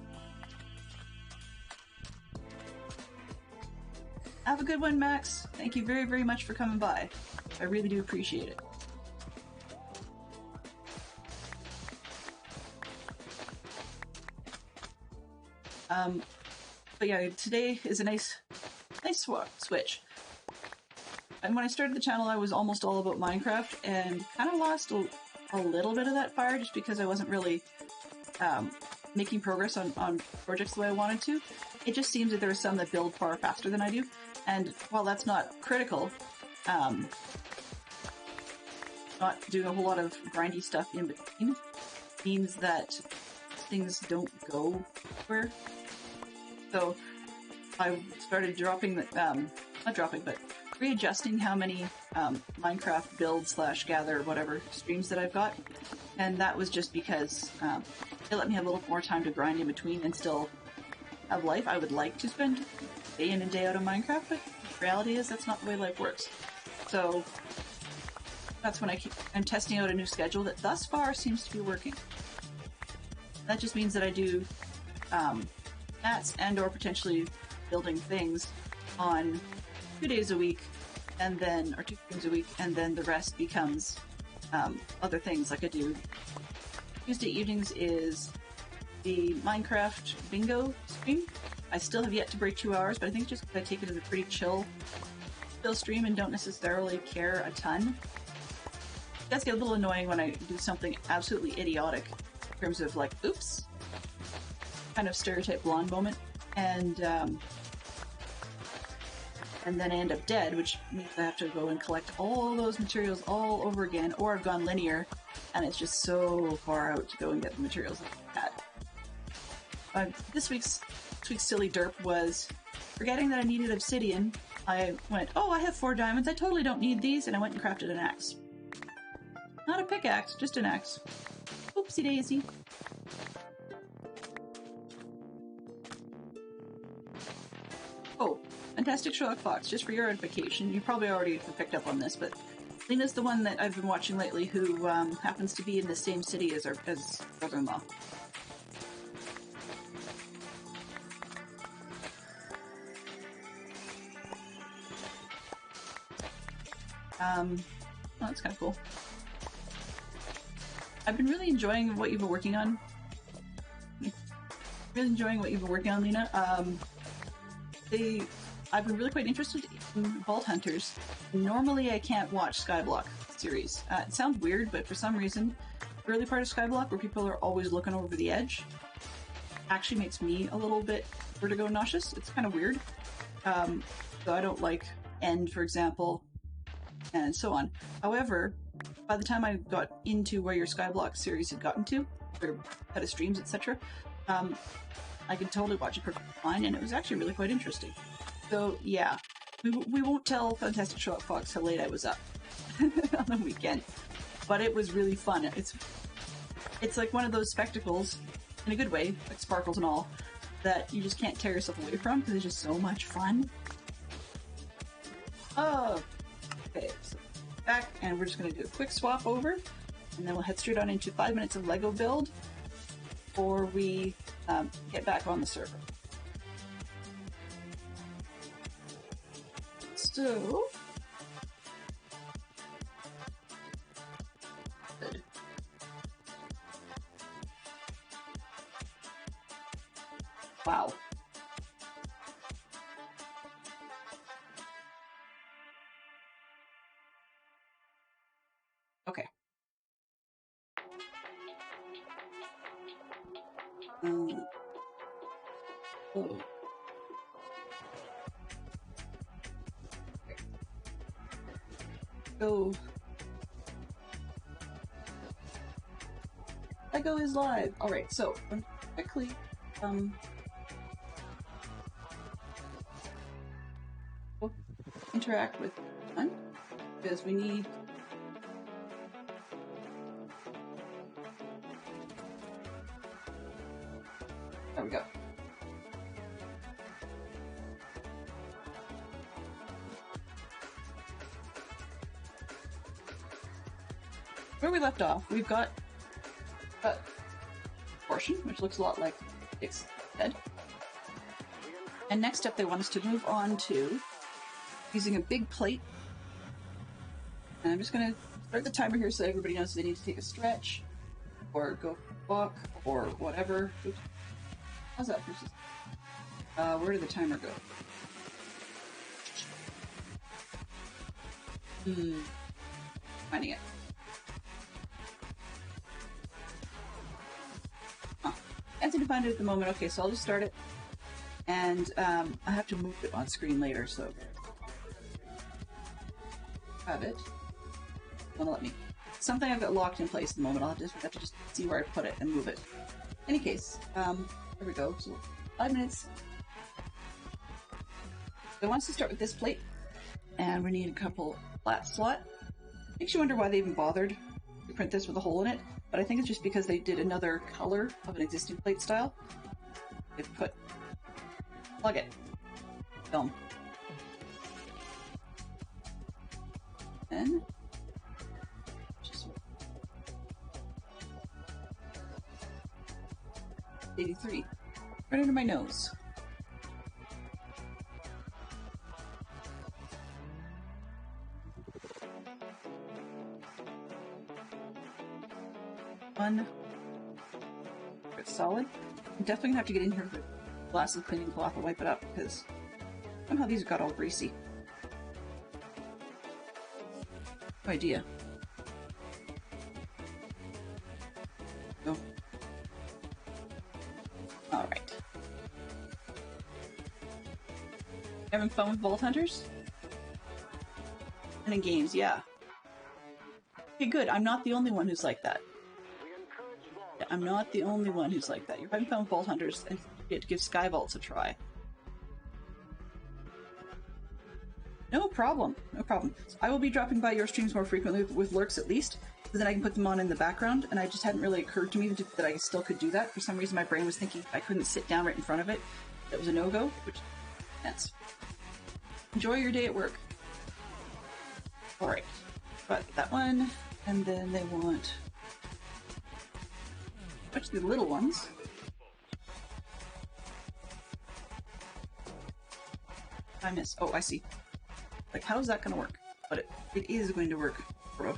Have a good one, Max. Thank you very, very much for coming by. I really do appreciate it. But yeah, today is a nice switch. And when I started the channel, I was almost all about Minecraft and kind of lost a little bit of that fire just because I wasn't really making progress on projects the way I wanted to. It just seems that there are some that build far faster than I do. And while that's not critical, not doing a whole lot of grindy stuff in between means that things don't go where. So I started readjusting how many Minecraft build / gather whatever streams that I've got, and that was just because it let me have a little more time to grind in between and still have life. I would like to spend day in and day out on Minecraft, but the reality is that's not the way life works. So that's when I'm testing out a new schedule that thus far seems to be working. That just means that I do mats and or potentially building things on 2 days a week, and then, or 2 things a week, and then the rest becomes other things like I do. Tuesday evenings is the Minecraft bingo stream. I still have yet to break 2 hours, but I think just because I take it as a pretty chill stream and don't necessarily care a ton. It does get a little annoying when I do something absolutely idiotic in terms of like, oops, kind of stereotype blonde moment, and then I end up dead, which means I have to go and collect all those materials all over again, or I've gone linear, and it's just so far out to go and get the materials like that. This week's silly derp was forgetting that I needed obsidian. I went, oh, I have 4 diamonds, I totally don't need these, and I went and crafted an axe. Not a pickaxe, just an axe. Oopsie daisy. Oh, Fantastic Sherlock Fox, just for your edification, you probably already picked up on this, but Lena's the one that I've been watching lately who happens to be in the same city as brother-in-law. Oh, that's kind of cool. I've been really enjoying what you've been working on. Lena. I've been really quite interested in Vault Hunters. Normally I can't watch Skyblock series. It sounds weird, but for some reason, the early part of Skyblock, where people are always looking over the edge, actually makes me a little bit vertigo nauseous. It's kind of weird. So I don't like End, for example, and so on. However, by the time I got into where your Skyblock series had gotten to, or had a streams, etc., I could totally watch it perfectly fine, and it was actually really quite interesting. So yeah, we won't tell Fantastic Sherlock Fox how late I was up on the weekend, but it was really fun. It's like one of those spectacles, in a good way, like sparkles and all, that you just can't tear yourself away from because it's just so much fun. Oh, okay, so back, and we're just going to do a quick swap over, and then we'll head straight on into 5 minutes of Lego build before we get back on the server. So, good. Wow. Okay. Oh. Go. Lego is live. All right, so quickly, interact with one because we need there we go. Where we left off, we've got a portion which looks a lot like its head. And next up they want us to move on to using a big plate. And I'm just going to start the timer here so everybody knows they need to take a stretch or go for a walk or whatever. Oops. How's that versus? Where did the timer go? Finding it. Can't seem to find it at the moment. Okay, so I'll just start it. And I have to move it on screen later, so have it. Wanna let me? Something I've got locked in place at the moment. I'll just have to just see where I put it and move it. In any case, there we go. So 5 minutes. So wants to start with this plate, and we need a couple flat slot. Makes you wonder why they even bothered to print this with a hole in it, but I think it's just because they did another color of an existing plate style. They've put plug it. Film. Then just 83. Right under my nose. One. It's solid. I'm definitely gonna have to get in here with a glass of cleaning cloth and wipe it up because somehow these got all greasy. No idea. No. Alright. Having fun with Vault Hunters? And in games, yeah. Okay, good. I'm not the only one who's like that. I'm not the only one who's like that. You're having fun with Vault Hunters and you give Sky Vaults a try. No problem. No problem. I will be dropping by your streams more frequently with lurks at least, so then I can put them on in the background, and it just hadn't really occurred to me that I still could do that. For some reason my brain was thinking I couldn't sit down right in front of it. That was a no-go, which that's enjoy your day at work. Alright. Got that one, and then they want what's the little ones? I miss. Oh, I see. Like, how is that going to work? But it is going to work, bro.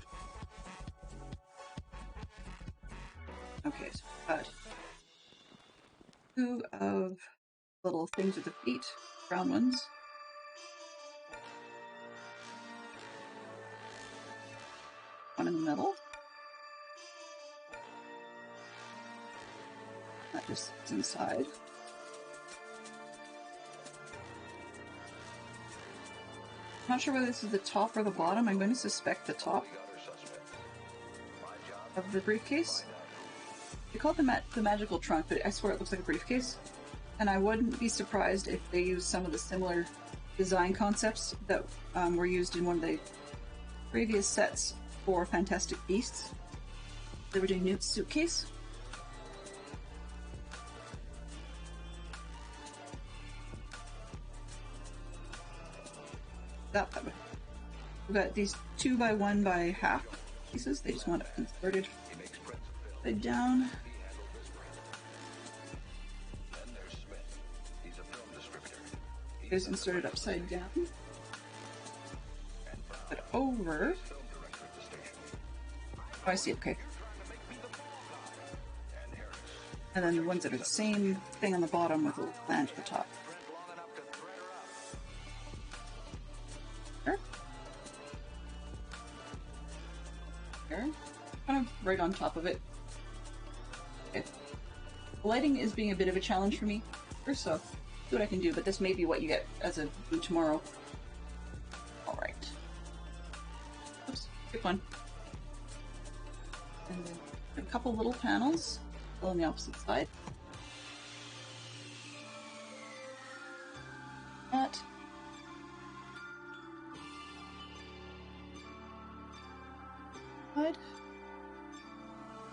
Okay, so we've got 2 of little things with the feet, brown ones. One in the middle. That just sits inside. I'm not sure whether this is the top or the bottom. I'm going to suspect the top of the briefcase. They call it the magical trunk, but I swear it looks like a briefcase. And I wouldn't be surprised if they use some of the similar design concepts that were used in one of the previous sets for Fantastic Beasts. They were doing Newt's suitcase. We've got these 2 by 1 by half pieces. They just want it inverted upside down. It's inserted upside down. But over. Oh, I see. Okay. And then the ones that are the same thing on the bottom with a little flange at the top. Kind of right on top of it. Okay. The lighting is being a bit of a challenge for me, so see what I can do, but this may be what you get as a view tomorrow. Alright. Oops, quick one. And then a couple little panels on the opposite side. That. side.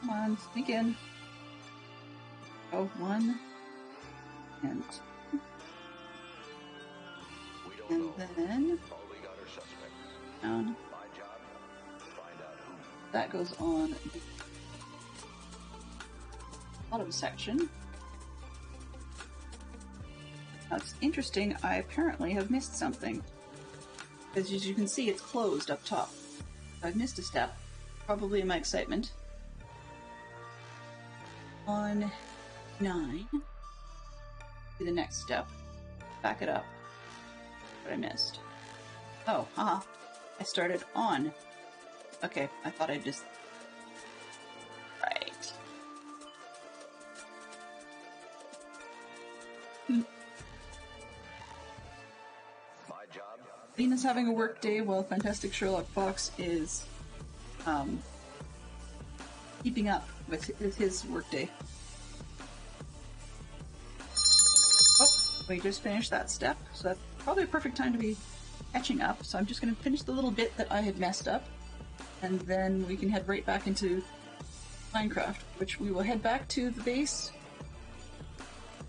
Come on, sneak in. Oh, 1 and 2. And then down. That goes on the bottom section. That's interesting. I apparently have missed something. As you can see, it's closed up top. I've missed a step, probably in my excitement. On 9. Do the next step. Back it up. What I missed. Oh, haha. I started on. Okay, I thought I just... Right. Venus having a work day while Fantastic Sherlock Fox is keeping up with his work day. Oh, we just finished that step, so that's probably a perfect time to be catching up. So I'm just going to finish the little bit that I had messed up, and then we can head right back into Minecraft, which we will head back to the base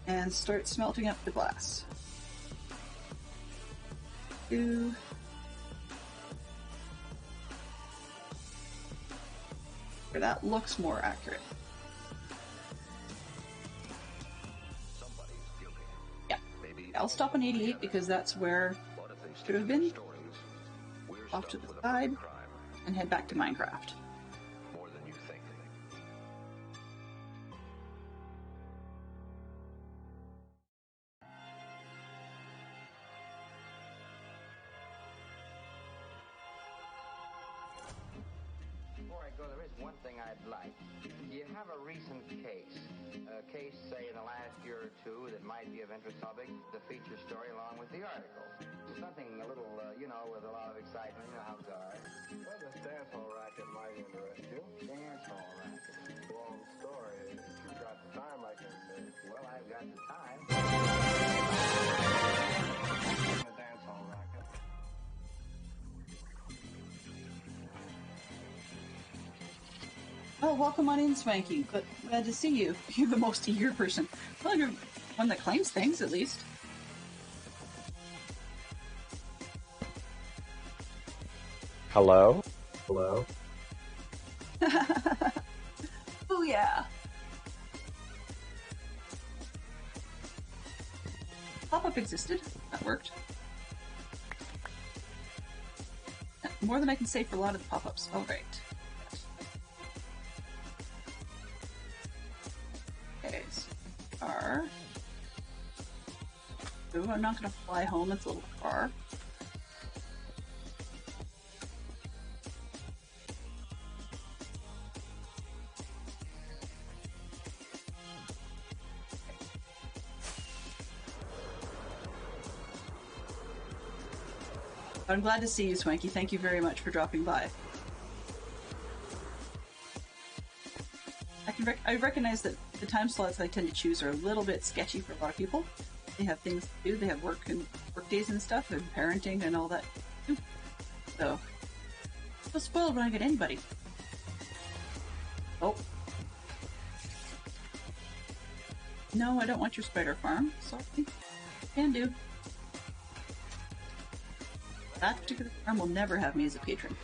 and start smelting up the glass. That looks more accurate. Yeah. I'll stop on 88 because that's where it should have been. Off to the side and head back to Minecraft. There is one thing I'd like. You have a recent case, say, in the last year or two that might be of interest topic, the feature story along with the article. Something a little, with a lot of excitement. You know how it's all right. Well, this dance hall racket might interest you. Dance hall racket. Long story. If you've got the time, I can... Well, I've got the time. The dance hall racket. Oh, welcome on in, Swanky. Glad to see you. You're the most eager person. Well, you're one that claims things, at least. Hello? Oh, yeah. Pop-up existed. That worked. More than I can say for a lot of the pop-ups. All right. Okay, so car. Ooh, I'm not going to fly home. It's a little car. I'm glad to see you, Swanky. Thank you very much for dropping by. I recognize that the time slots I tend to choose are a little bit sketchy for a lot of people. They have things to do. They have work days and stuff, and parenting and all that. So, I feel spoiled when I get anybody. Oh. No, I don't want your spider farm. Sorry. Can do. That particular farm will never have me as a patron.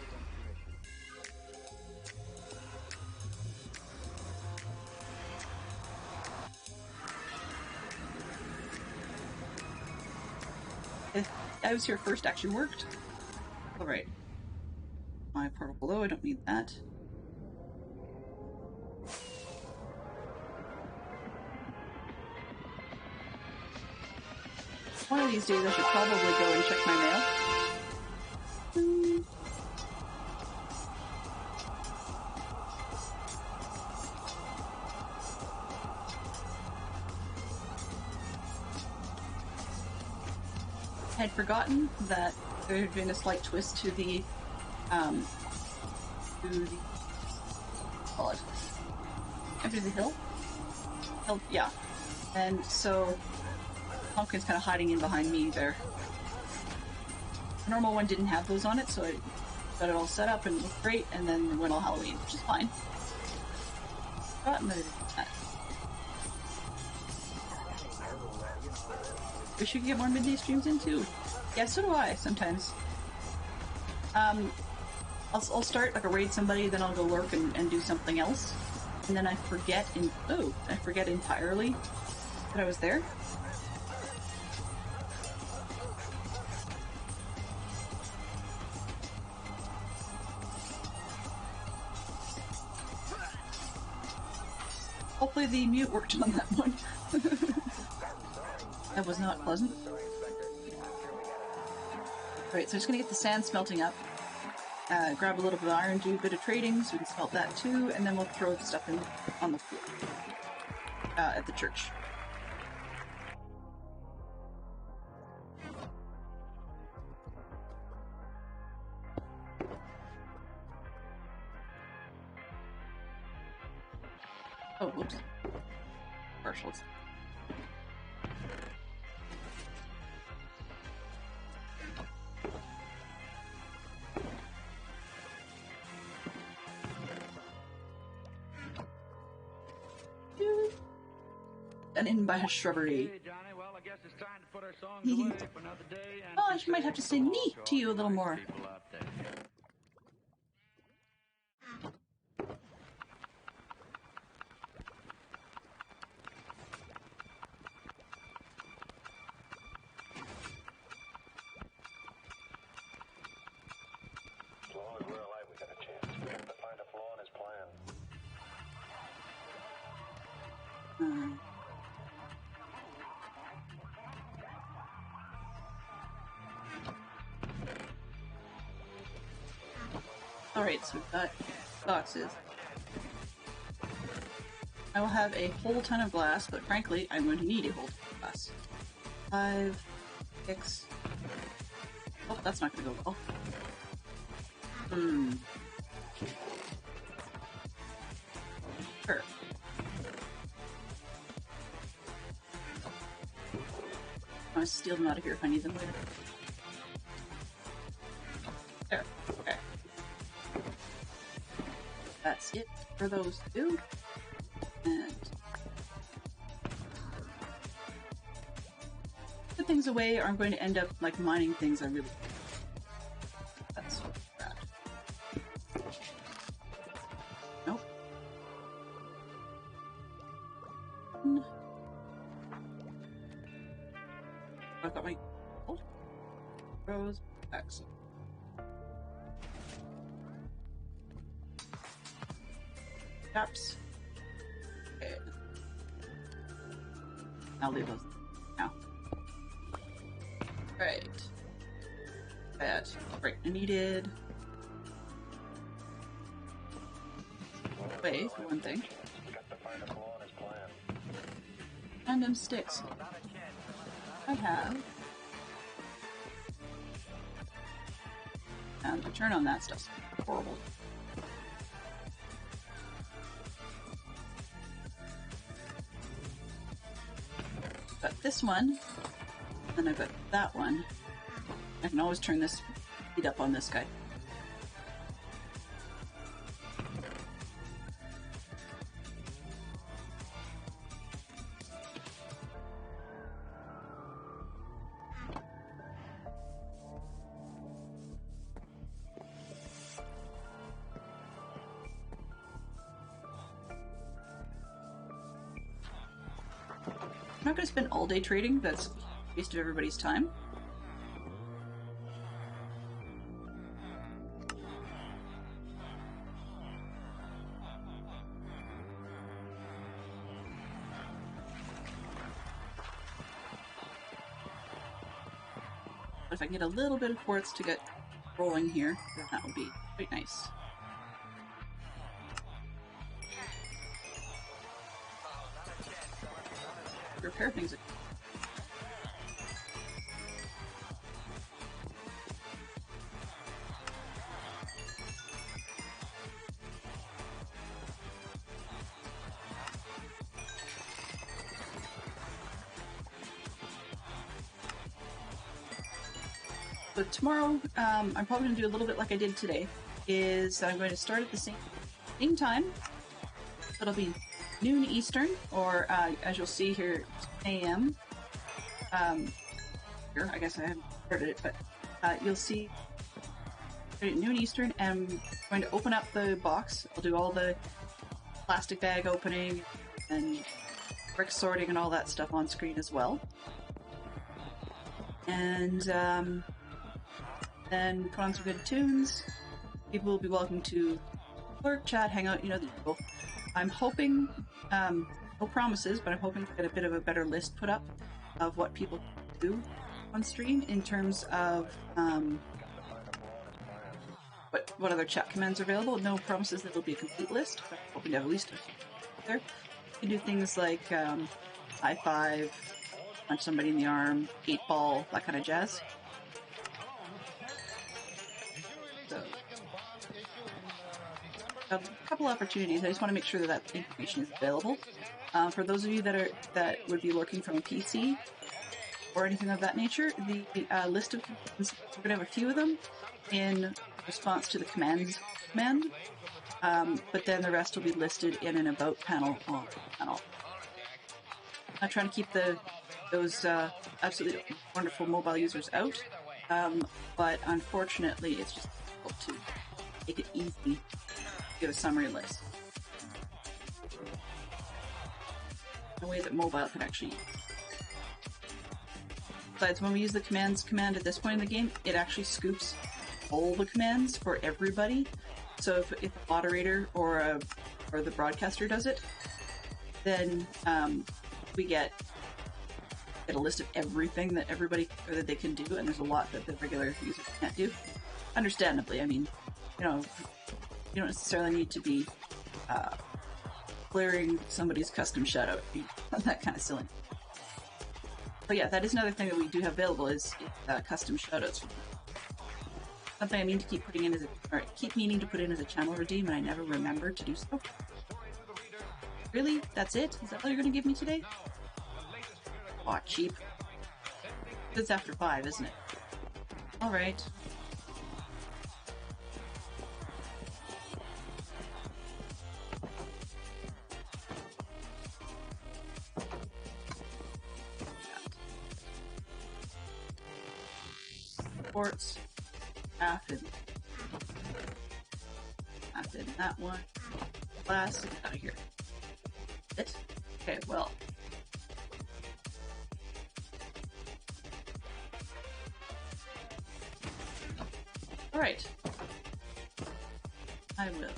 I was here first actually worked. Alright. My portal below, I don't need that. One of these days I should probably go and check my mail. I had forgotten that there had been a slight twist to the call it under the hill. Yeah, and so Pumpkin's kind of hiding in behind me there. The normal one didn't have those on it, so I got it all set up and it looked great, and then it went all Halloween, which is fine. We should get more midday streams in too. Yeah, so do I sometimes. I'll start like a raid somebody, then I'll go lurk and do something else, and then I forget entirely that I was there. Hopefully the mute worked on that one. That was not pleasant. Alright, so I'm just gonna get the sand smelting up. Grab a little bit of iron, do a bit of trading so we can smelt that too, and then we'll throw the stuff in on the floor at the church. Oh, whoops. Partials. And in by a shrubbery. Hey, Johnny, well, I guess it's time to put our songs away for another day. And Oh, I might have to say me to you a little more. people out there. As long as we're alive, we got a chance. We have to find a flaw in his plan. Alright, so we've got boxes. I will have a whole ton of glass, but frankly, I'm going to need a whole ton of glass. 5, 6... Oh, that's not going to go well. Sure. I'm gonna steal them out of here if I need them later. There. Okay. That's it for those two. And put things away or I'm going to end up like mining things I really that's bad. Nope. I've got my gold. Rose. Excellent. Caps. Okay. I'll leave those now. Right. That. Right, I needed... Wait, for one thing. Random sticks. I have... And the return on that stuff's horrible. Got this one, and I've got that one. I can always turn this heat up on this guy. I'm not going to spend all day trading, that's a waste of everybody's time. But if I can get a little bit of quartz to get rolling here, then that would be quite nice. Repair things. But tomorrow, I'm probably going to do a little bit like I did today, is I'm going to start at the same time. It'll be noon Eastern, or as you'll see here, 10 a.m. Here, I guess I haven't started it, but you'll see at noon Eastern, and I'm going to open up the box. I'll do all the plastic bag opening and brick sorting and all that stuff on screen as well. And then put on some good tunes. People will be welcome to lurk, chat, hang out, you know the usual. I'm hoping, no promises, but I'm hoping to get a bit of a better list put up of what people do on stream in terms of what other chat commands are available. No promises that it'll be a complete list, but I'm hoping to have at least a there. You can do things like high five, punch somebody in the arm, 8-ball, that kind of jazz. So, a couple opportunities. I just want to make sure that that information is available. For those of you that would be looking from a PC or anything of that nature, the list of commands, we're going to have a few of them in response to the commands command, but then the rest will be listed in an about panel on the panel. I'm trying to keep those absolutely wonderful mobile users out, but unfortunately it's just difficult to make it easy to give a summary list. In a way that mobile can actually use. Besides, when we use the commands command at this point in the game, it actually scoops all the commands for everybody. So if the moderator or the broadcaster does it, then we get a list of everything that everybody or that they can do, and there's a lot that the regular users can't do. Understandably, I mean, you know, you don't necessarily need to be clearing somebody's custom shoutout. That kind of silly. But yeah, that is another thing that we do have available is custom shoutouts. Something I mean to keep putting in keep meaning to put in as a channel redeem, and I never remember to do so. Really? That's it? Is that what you're going to give me today? Aw, cheap. It's after 5, isn't it? Alright. Ports. Half in that one. Glass. Get out of here. It? Okay, well. Alright. I will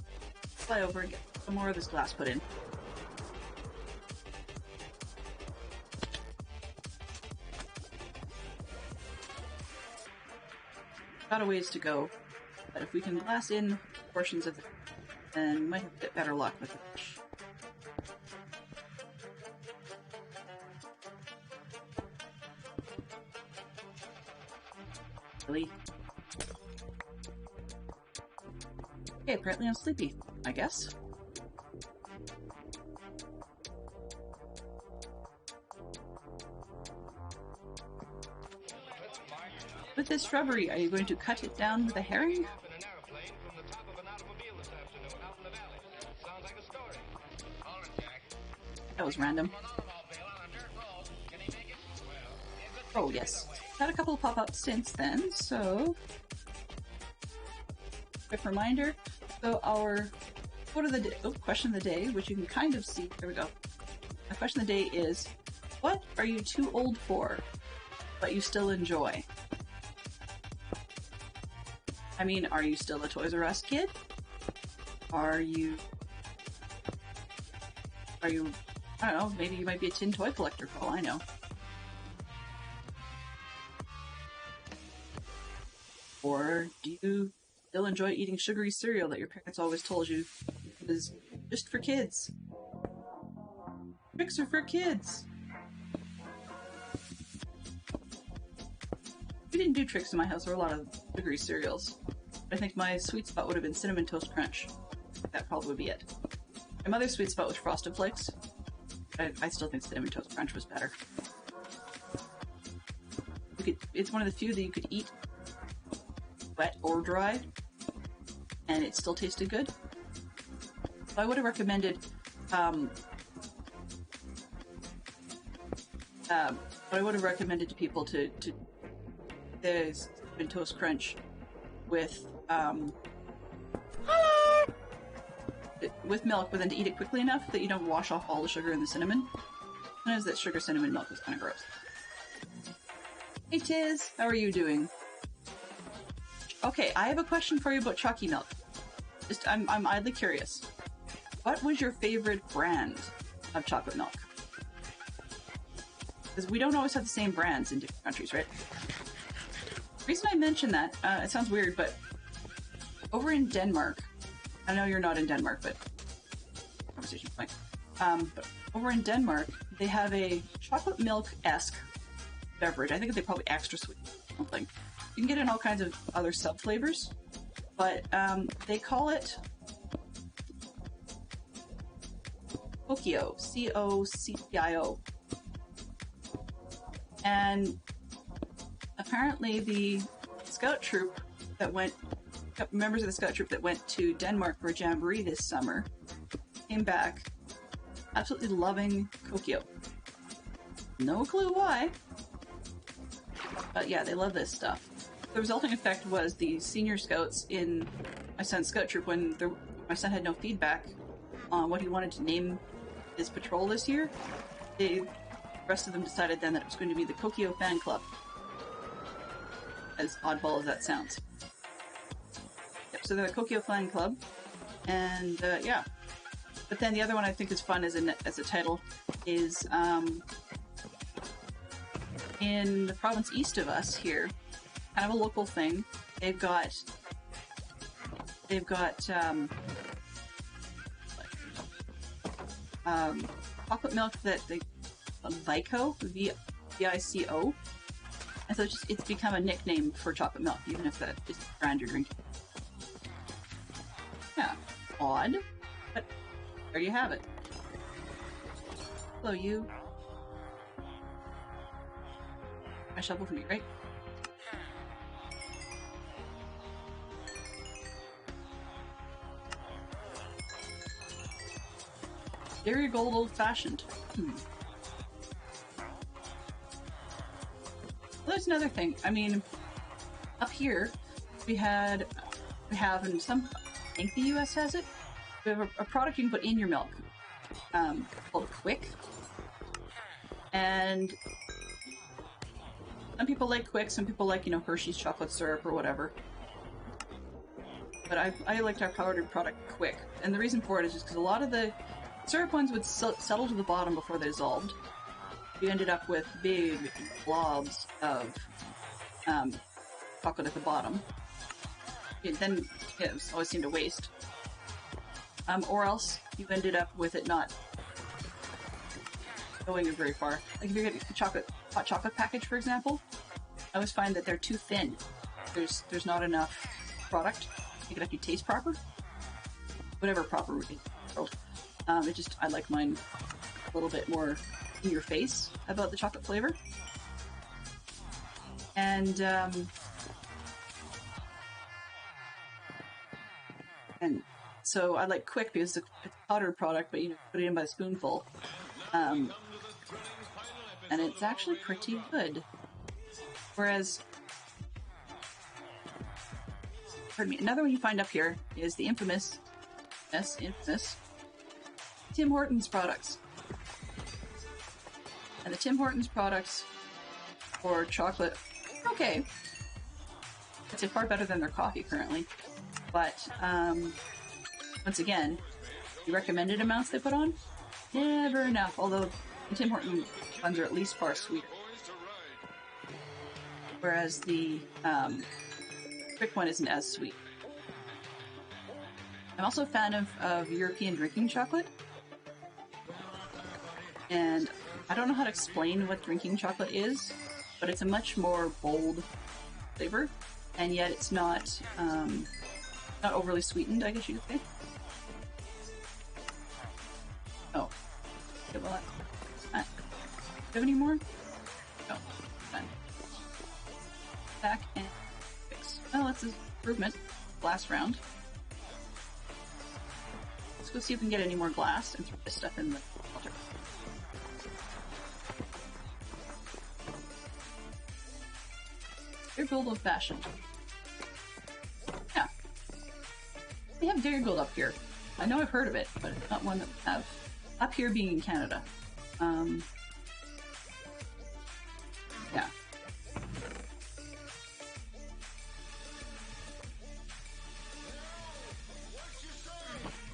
fly over and get some more of this glass put in. Got a ways to go, but if we can glass in portions of it, then we might have a bit better luck with it. Really? Okay, apparently I'm sleepy, I guess. With this shrubbery, are you going to cut it down with a herring? That was random. Oh yes, had a couple pop up since then, so quick reminder. So our question of the day, which you can kind of see, there we go. The question of the day is, what are you too old for, but you still enjoy? I mean, are you still a Toys R Us kid? Are you, I don't know, maybe you might be a tin toy collector for all I know. Or do you still enjoy eating sugary cereal that your parents always told you is just for kids? Tricks are for kids! We didn't do tricks in my house. There were a lot of sugary cereals. I think my sweet spot would have been Cinnamon Toast Crunch. That probably would be it. My mother's sweet spot was Frosted Flakes. I still think Cinnamon Toast Crunch was better. It's one of the few that you could eat wet or dry, and it still tasted good. So I would have recommended to people to the Cinnamon Toast Crunch with milk, but then to eat it quickly enough that you don't wash off all the sugar in the cinnamon. Sometimes that sugar cinnamon milk is kind of gross. Hey Tiz, how are you doing? Okay, I have a question for you about chalky milk. I'm idly curious. What was your favorite brand of chocolate milk? Because we don't always have the same brands in different countries, right? The reason I mention that, it sounds weird, but over in Denmark, I know you're not in Denmark, but conversation point. But over in Denmark, they have a chocolate milk-esque beverage. I think they're probably extra sweet or something. You can get it in all kinds of other sub-flavors, but they call it Coccio, C-O-C-C-I-O. And apparently the scout troop that went, members of the scout troop that went to Denmark for a jamboree this summer came back absolutely loving Coccio. No clue why, but yeah, they love this stuff. The resulting effect was the senior scouts in my son's scout troop, when my son had no feedback on what he wanted to name his patrol this year, the rest of them decided then that it was going to be the Coccio Fan Club. As oddball as that sounds. Yep, so they're the Coccio Fan Club, and yeah. But then the other one I think is fun as a title is in the province east of us here, kind of a local thing. They've got chocolate milk that they Vico, V-I-C-O. And so it's become a nickname for chocolate milk, even if that is the brand you're drinking. Yeah, odd, but there you have it. Hello, you. My shovel for me, right? Dairy Gold Old Fashioned. Well, there's another thing. I mean, up here, we have, and some, I think the US has it, we have a product you can put in your milk called Quick. And some people like Quick, some people like, Hershey's chocolate syrup or whatever. But I liked our powdered product Quick. And the reason for it is just because a lot of the syrup ones would settle to the bottom before they dissolved. You ended up with big blobs of chocolate at the bottom. Then it always seemed a waste. Or else you ended up with it not going very far. Like if you get a hot chocolate package, for example, I always find that they're too thin. There's not enough product to make it actually taste proper. Whatever proper is. I like mine a little bit more in your face about the chocolate flavor. And so I like Quick because it's a powdered product, but put it in by the spoonful. And it's actually pretty good. Whereas, pardon me, another one you find up here is the infamous Tim Hortons products. And the Tim Hortons products for chocolate, okay. I'd say far better than their coffee currently. But, once again, the recommended amounts they put on, never enough. Although the Tim Hortons ones are at least far sweeter. Whereas the Quick one isn't as sweet. I'm also a fan of European drinking chocolate. And I don't know how to explain what drinking chocolate is, but it's a much more bold flavor, and yet it's not overly sweetened, I guess you could say. Oh. Okay, well, do you have any more? No. Done. Back and fix. Oh, that's an improvement. Last round. Let's go see if we can get any more glass and throw this stuff in the water. Dairy gold old fashioned. Yeah. They have dairy gold up here. I know I've heard of it, but it's not one that we have. Up here being in Canada. Yeah.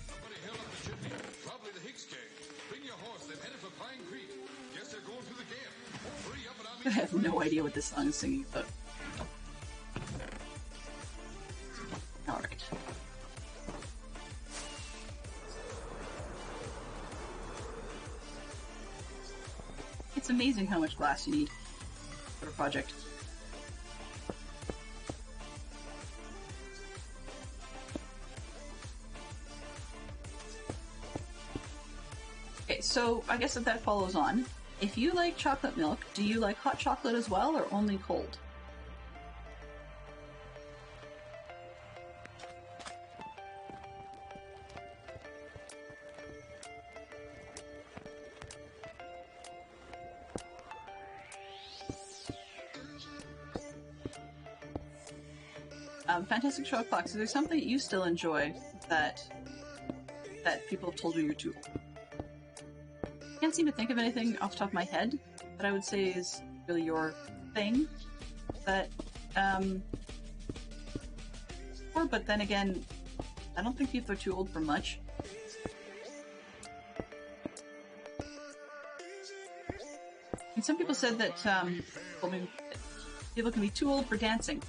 Somebody held up the chimney. Probably the Hicks gang. Bring your horse. They're headed for Pine Creek. Guess they're going through the camp. Hurry up and I'll meet I have no idea what this song is singing, but... Alright. It's amazing how much glass you need for a project. Okay, so I guess that follows on. If you like chocolate milk, do you like hot chocolate as well, or only cold? Fantastic Show Fox, is there something that you still enjoy that people have told you you're too old? Can't seem to think of anything off the top of my head that I would say is really your thing. But then again, I don't think people are too old for much. And some people said that people can be too old for dancing.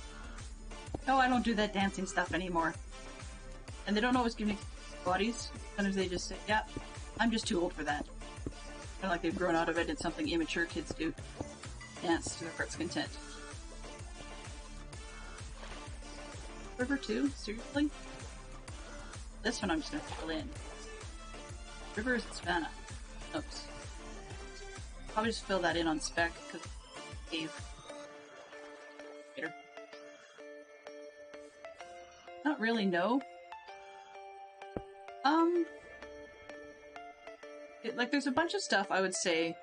No, I don't do that dancing stuff anymore. And they don't always give me bodies. Sometimes they just say, yeah, I'm just too old for that. Kind of like they've grown out of it. It's something immature kids do. Dance to their heart's content. River 2? Seriously? This one I'm just going to fill in. River is in Savannah. Oops. Probably just fill that in on spec because cave. Later. Not really, no. There's a bunch of stuff I would say.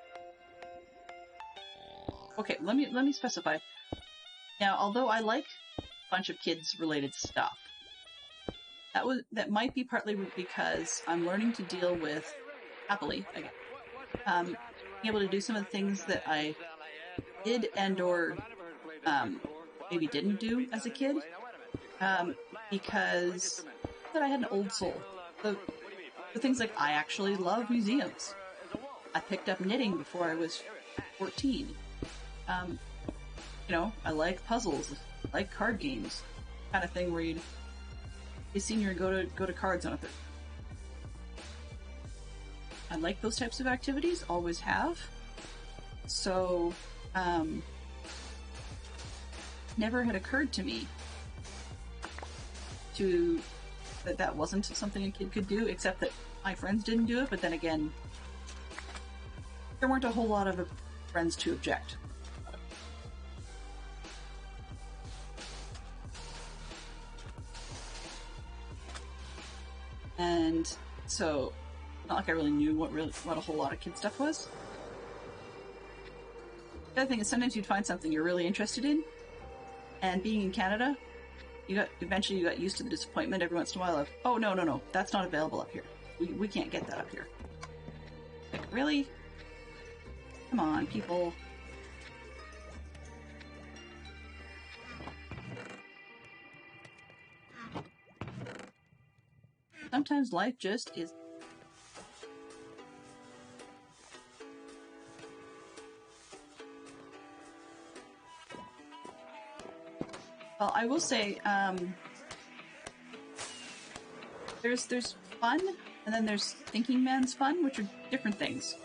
Okay, let me specify. Now, although I like a bunch of kids-related stuff, that might be partly because I'm learning to deal with, happily, being able to do some of the things that I did and/or maybe didn't do as a kid, because that I had an old soul. The things like I actually love museums. I picked up knitting before I was 14. I like puzzles, I like card games, kind of thing where you'd be senior and go to cards on a Thursday. I like those types of activities, always have. So, never had occurred to me that wasn't something a kid could do, except that my friends didn't do it, but then again, there weren't a whole lot of friends to object. And so, not like I really knew what a whole lot of kid stuff was. The other thing is sometimes you'd find something you're really interested in, and being in Canada, eventually you got used to the disappointment every once in a while of, oh, no, that's not available up here. We can't get that up here. Like, really? Come on, people. Sometimes life just is. Well, I will say, there's fun, and then there's thinking man's fun, which are different things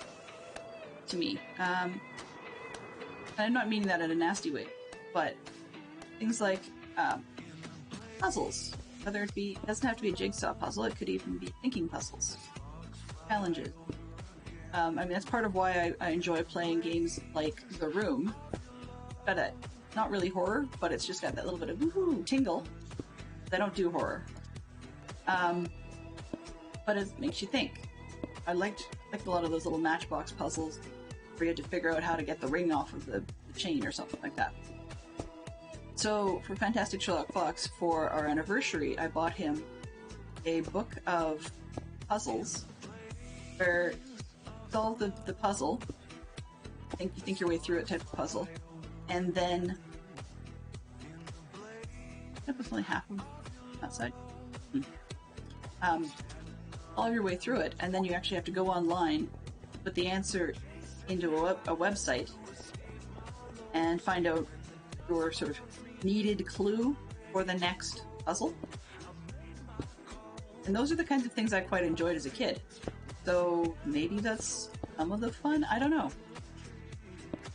to me. I'm not meaning that in a nasty way, but things like puzzles. Whether it doesn't have to be a jigsaw puzzle, it could even be thinking puzzles, challenges. That's part of why I enjoy playing games like The Room. Got a not really horror, but it's just got that little bit of woohoo tingle. They don't do horror. But it makes you think. I liked a lot of those little matchbox puzzles where you had to figure out how to get the ring off of the chain or something like that. So for Fantastic Sherlock Fox, for our anniversary, I bought him a book of puzzles where you solve the puzzle. You think your way through it type of puzzle. And then that was only half of that side. All your way through it, and then you actually have to go online, put the answer into a website, and find out your sort of needed clue for the next puzzle. And those are the kinds of things I quite enjoyed as a kid. So maybe that's some of the fun. I don't know.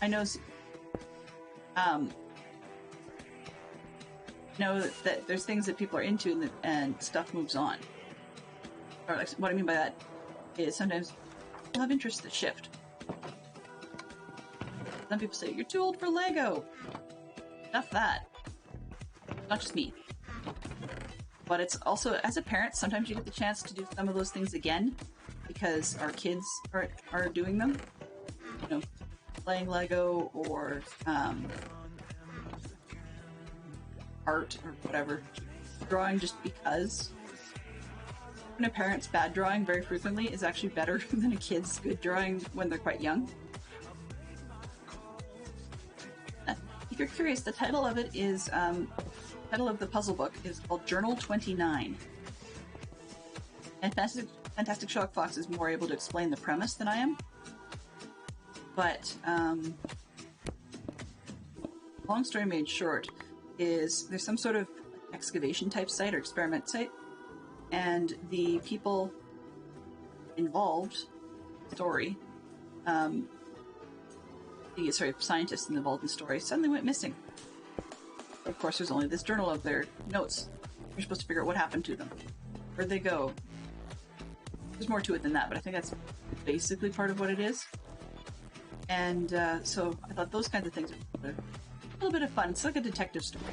I know that there's things that people are into and stuff moves on. Or like, what I mean by that is sometimes love interests that shift. Some people say, you're too old for Lego. Enough that. Not just me. But it's also, as a parent, sometimes you get the chance to do some of those things again because our kids are doing them. You know, playing Lego or art or whatever. Drawing just because. A parent's bad drawing very frequently is actually better than a kid's good drawing when they're quite young. If you're curious, the title of it is, title of the puzzle book is called Journal 29. And Fantastic Sherlock Fox is more able to explain the premise than I am. But, long story made short, is there's some sort of excavation type site or experiment site, and the people involved, scientists involved in the story suddenly went missing. Of course, there's only this journal of their notes. You're supposed to figure out what happened to them. Where'd they go? There's more to it than that, but I think that's basically part of what it is. And so I thought those kinds of things are a little bit of fun. It's like a detective story.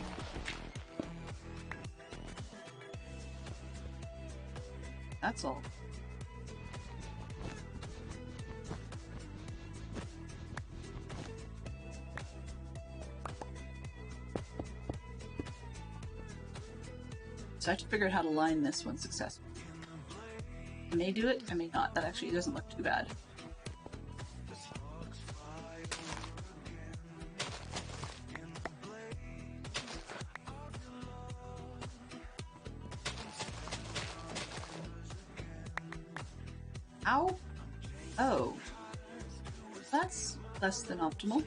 That's all. So I have to figure out how to line this one successfully. I may do it, I may not. That actually doesn't look too bad. Ow! Oh. That's less than optimal.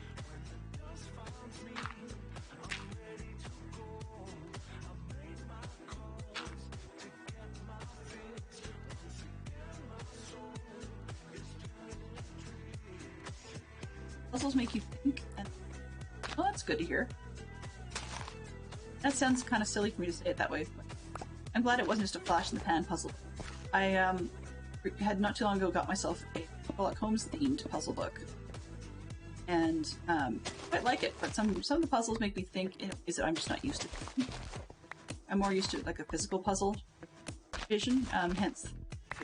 Puzzles make you think, and well, that's good to hear. That sounds kind of silly for me to say it that way, but I'm glad it wasn't just a flash in the pan puzzle. I had not too long ago got myself a Sherlock Holmes themed puzzle book, and quite like it. But some of the puzzles make me think in ways that I'm just not used to. I'm more used to like a physical puzzle vision, hence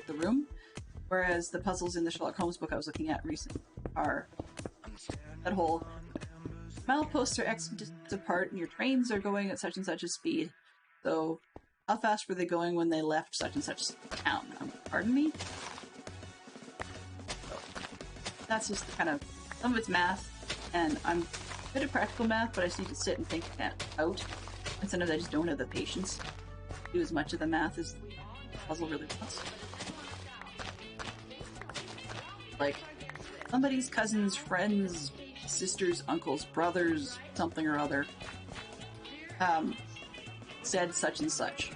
the room. Whereas the puzzles in the Sherlock Holmes book I was looking at recently are that whole mileposts are X distance apart, and your trains are going at such and such a speed. So, how fast were they going when they left such and such town? Pardon me? That's just the kind of, some of it's math, and I'm a bit of practical math, but I just need to sit and think that out. And sometimes I just don't have the patience to do as much of the math as the puzzle really wants. Like, somebody's cousin's friends, sisters, uncles, brothers, something or other, said such and such.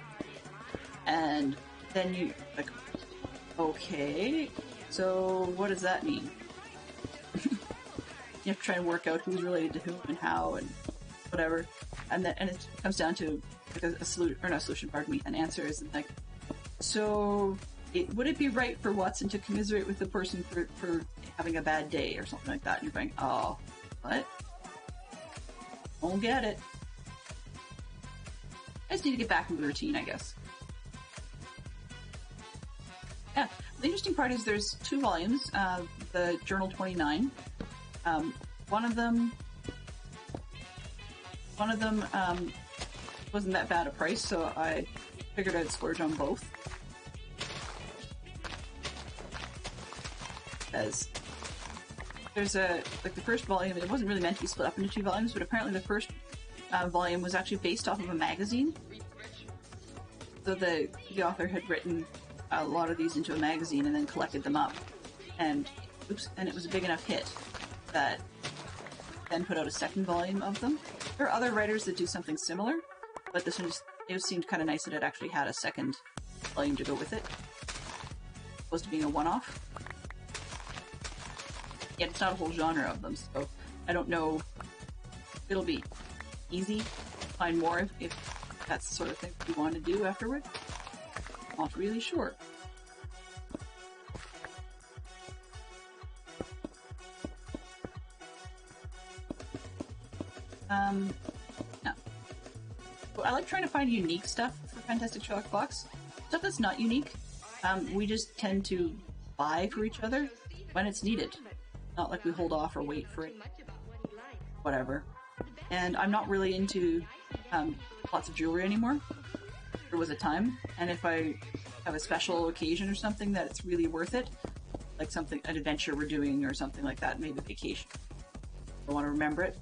And then you, like, okay, so what does that mean? You have to try and work out who's related to whom and how and whatever. And it comes down to like a solution, or not a solution, pardon me, an answer is like, so would it be right for Watson to commiserate with the person for having a bad day or something like that? And you're going, oh, what? Won't get it. I just need to get back into the routine, I guess. Yeah, the interesting part is there's 2 volumes of the Journal 29. One of them wasn't that bad a price, so I figured I'd splurge on both. As there's the first volume, it wasn't really meant to be split up into 2 volumes, but apparently the first volume was actually based off of a magazine. So the author had written a lot of these into a magazine and then collected them up. And it was a big enough hit that then put out a second volume of them. There are other writers that do something similar, but this one it seemed kind of nice that it actually had a second volume to go with it. Opposed to being a one-off. Yet it's not a whole genre of them, so I don't know. It'll be easy to find more if that's the sort of thing you want to do afterward. Not really sure. No. So I like trying to find unique stuff for Fantastic Sherlock Box. Stuff that's not unique, we just tend to buy for each other when it's needed. Not like we hold off or wait for it. Whatever. And I'm not really into lots of jewelry anymore. There was a time, and if I have a special occasion or something that it's really worth it, like an adventure we're doing or something like that, maybe a vacation, I want to remember it,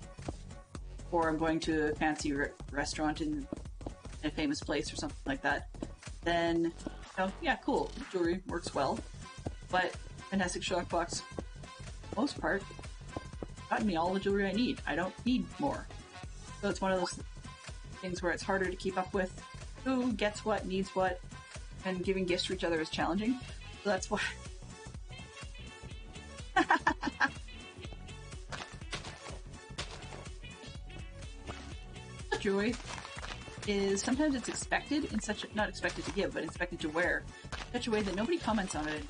or I'm going to a fancy restaurant in a famous place or something like that, then, yeah, cool, jewelry works well. But Fantastic Sherlock Box, for the most part, gotten me all the jewelry I need. I don't need more. So it's one of those things where it's harder to keep up with who gets what, needs what, and giving gifts to each other is challenging. So that's why. Joy is sometimes it's expected in not expected to give, but expected to wear in such a way that nobody comments on it.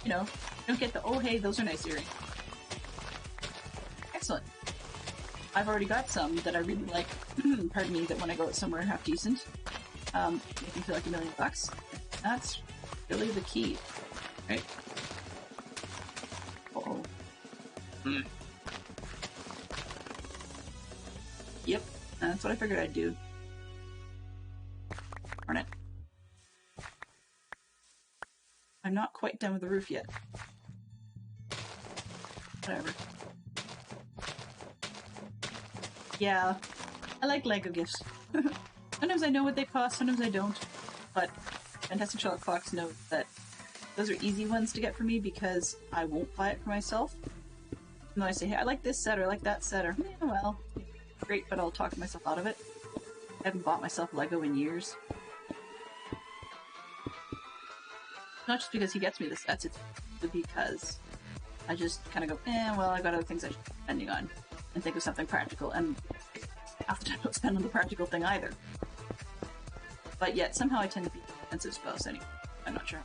You don't get the, oh hey, those are nice earrings. Excellent. I've already got some that I really like, pardon me, that when I go out somewhere half decent, make me feel like $1 million. That's really the key, right? Uh-oh. Yep, that's what I figured I'd do. Darn it. I'm not quite done with the roof yet. Whatever. Yeah, I like Lego gifts. Sometimes I know what they cost, sometimes I don't. But Fantastic Sherlock Fox knows that those are easy ones to get for me because I won't buy it for myself. And then I say, hey, I like this set or I like that set, or, well, great, but I'll talk myself out of it. I haven't bought myself Lego in years. Not just because he gets me the sets, it's because I just kind of go, well, I got other things I should be spending on, and think of something practical, and half the time I don't spend on the practical thing either. But yet, somehow I tend to be an expensive spouse anyway. I'm not sure.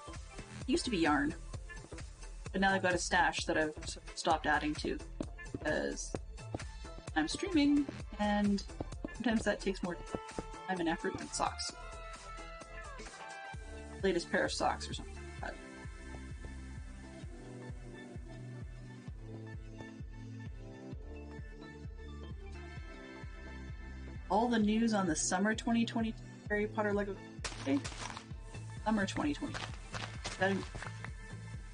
It used to be yarn, but now I've got a stash that I've stopped adding to, because I'm streaming, and sometimes that takes more time and effort than socks. Latest pair of socks or something like that. All the news on the summer 2020 Harry Potter Lego Day? Summer 2020. That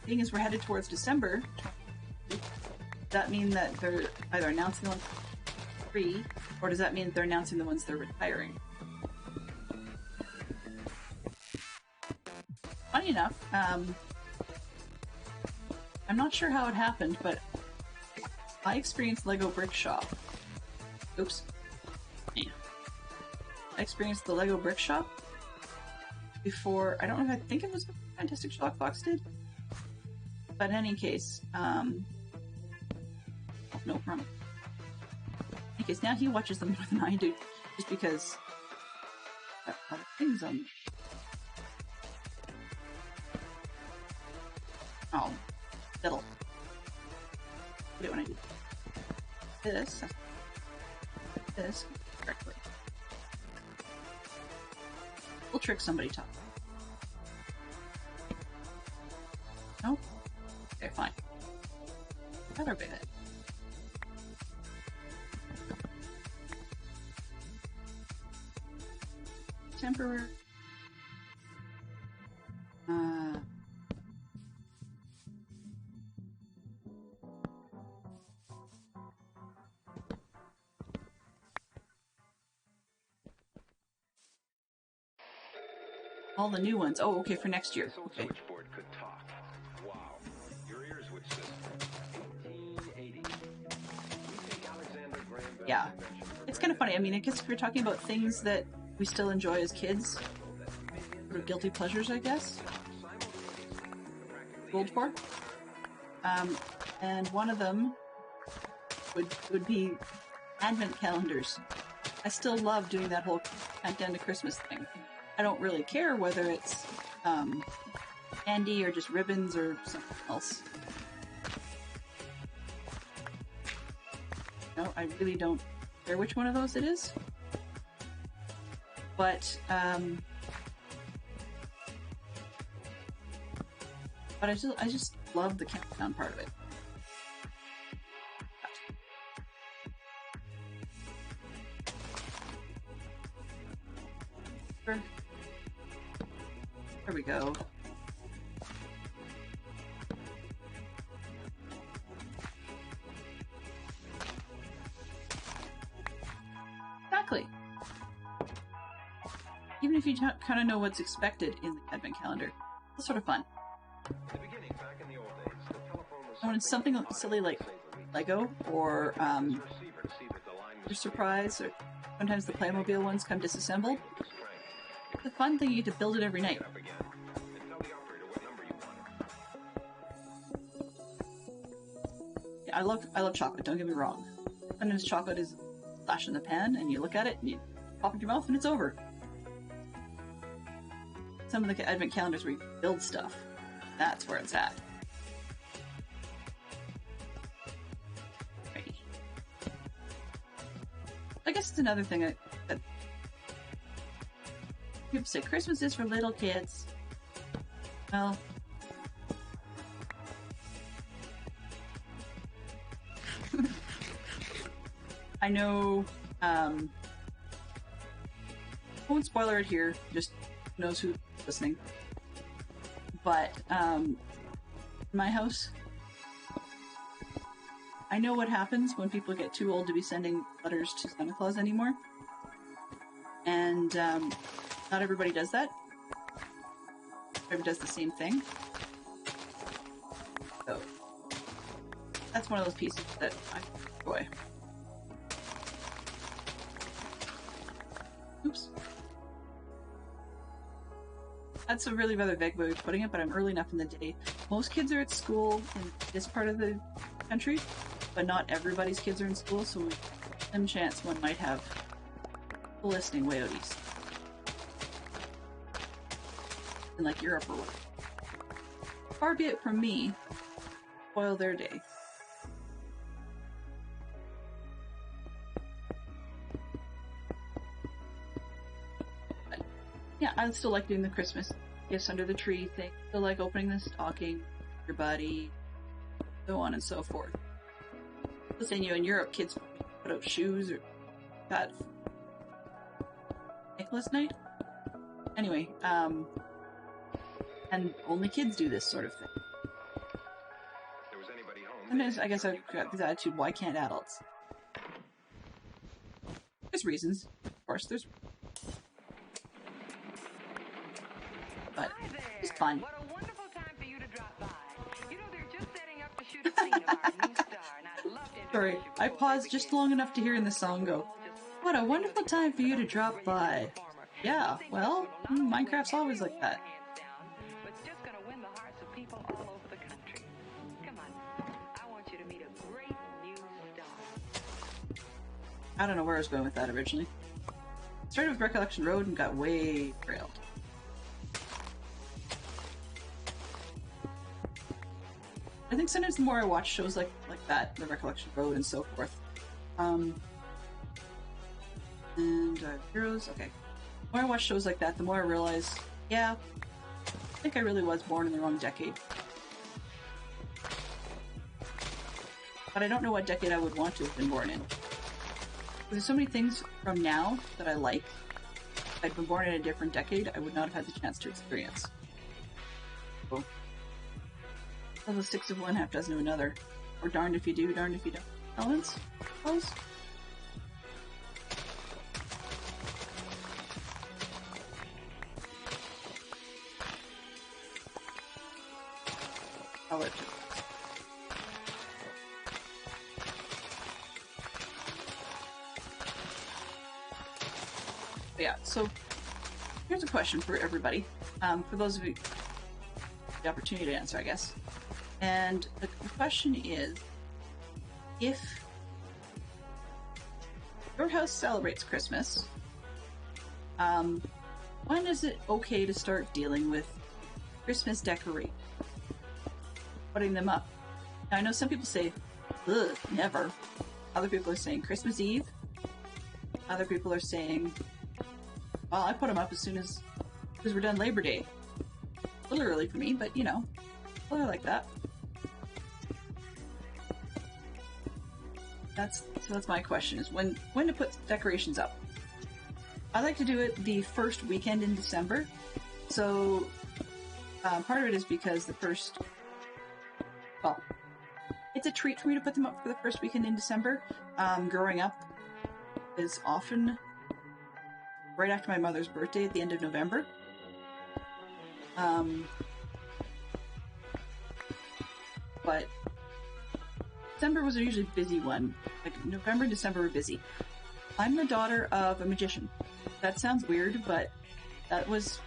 thing is, we're headed towards December. Does that mean that they're either announcing the ones free, or does that mean that they're announcing the ones they're retiring? Funny enough, I'm not sure how it happened, but I experienced Lego Brick Shop. Oops. Yeah. I experienced the Lego Brick Shop before, I don't know if I think it was before Fantastic Sherlock Fox did. But in any case, no problem. In any case, now he watches them more than I do, just because other things on. Oh, fiddle. it when I do this. This correctly. We'll trick somebody top. Nope. Okay, fine. Other bit. Temporary. All the new ones. Oh, okay, for next year. This old Okay. switchboard could talk. Wow. Your ears would system. 1880. We take Alexander Graham Bell's Yeah. invention for It's kind of funny. I mean, I guess if we're talking about things that we still enjoy as kids, sort of guilty pleasures, I guess. Gold for. And one of them would be advent calendars. I still love doing that whole countdown to Christmas thing. I don't really care whether it's candy or just ribbons or something else. No, I really don't care which one of those it is. But I just love the countdown part of it. There we go. Exactly. Even if you kind of know what's expected in the advent calendar, it's sort of fun. In the beginning, back in the old days, the telephone was And when it's something silly like Lego or receiver to see that the line your was surprise, or sometimes the Playmobil ones come disassembled. strength. It's a fun thing. You get to build it every night. Up again. And tell the operator what number you wanted. Yeah, I love chocolate. Don't get me wrong. Sometimes chocolate is a flash in the pan, and you look at it and you pop it in your mouth, and it's over. Some of the advent calendars where you build stuff. That's where it's at. Alrighty. I guess it's another thing that people say Christmas is for little kids. Well, I know, won't spoiler it here, just knows who's listening. But, in my house, I know what happens when people get too old to be sending letters to Santa Claus anymore. And, not everybody does that. Everybody does the same thing. So, that's one of those pieces that I enjoy. Oops. That's a really rather vague way of putting it, but I'm early enough in the day. Most kids are at school in this part of the country, but not everybody's kids are in school, so some chance one might have people listening way out east. In like Europe or what. Far be it from me, spoil their day. Yeah, I still like doing the Christmas gifts under the tree thing. Still like opening the stocking, your buddy, so on and so forth. I was saying, in Europe, kids put out shoes or that Nicholas night. Anyway, and only kids do this sort of thing. If there was anybody home, Sometimes I guess I've got this attitude: why can't adults? There's reasons, of course. There's. But it's fun. What a wonderful time for you to drop by. You know, they're just setting up to shoot a scene of our new star, and I'd love to Sorry, introduce you I before paused they just begin. long enough to hear in the song go, "What a wonderful time for you to drop by." Yeah, well, Minecraft's always like that. But it's just gonna win the hearts of people all over the country. Come on, I want you to meet a great new star. I don't know where I was going with that originally. Started with Recollection Road and got way trailed. I think think sometimes the more I watch shows like that, The Recollection Road and so forth, Heroes, okay. The more I watch shows like that, the more I realize, yeah, I think I really was born in the wrong decade. But I don't know what decade I would want to have been born in. There's so many things from now that I like. If I'd been born in a different decade, I would not have had the chance to experience. So, well, the six of one, half dozen of another. Or darned if you do, darned if you don't. Elements? Suppose? I'll let you. Yeah, so here's a question for everybody. For those of you, the opportunity to answer, I guess. And the question is, if your house celebrates Christmas, when is it okay to start dealing with Christmas decorations? Putting them up. Now, I know some people say, ugh, never. Other people are saying Christmas Eve. Other people are saying, well, I put them up as soon as we're done Labor Day. A little early for me, but you know, I like that. That's my question: is when to put decorations up. I like to do it the first weekend in December. So part of it is because the first, well, it's a treat for me to put them up for the first weekend in December. Growing up is often right after my mother's birthday at the end of November. But December was a usually busy one. Like November and December were busy. I'm the daughter of a magician. That sounds weird, but that was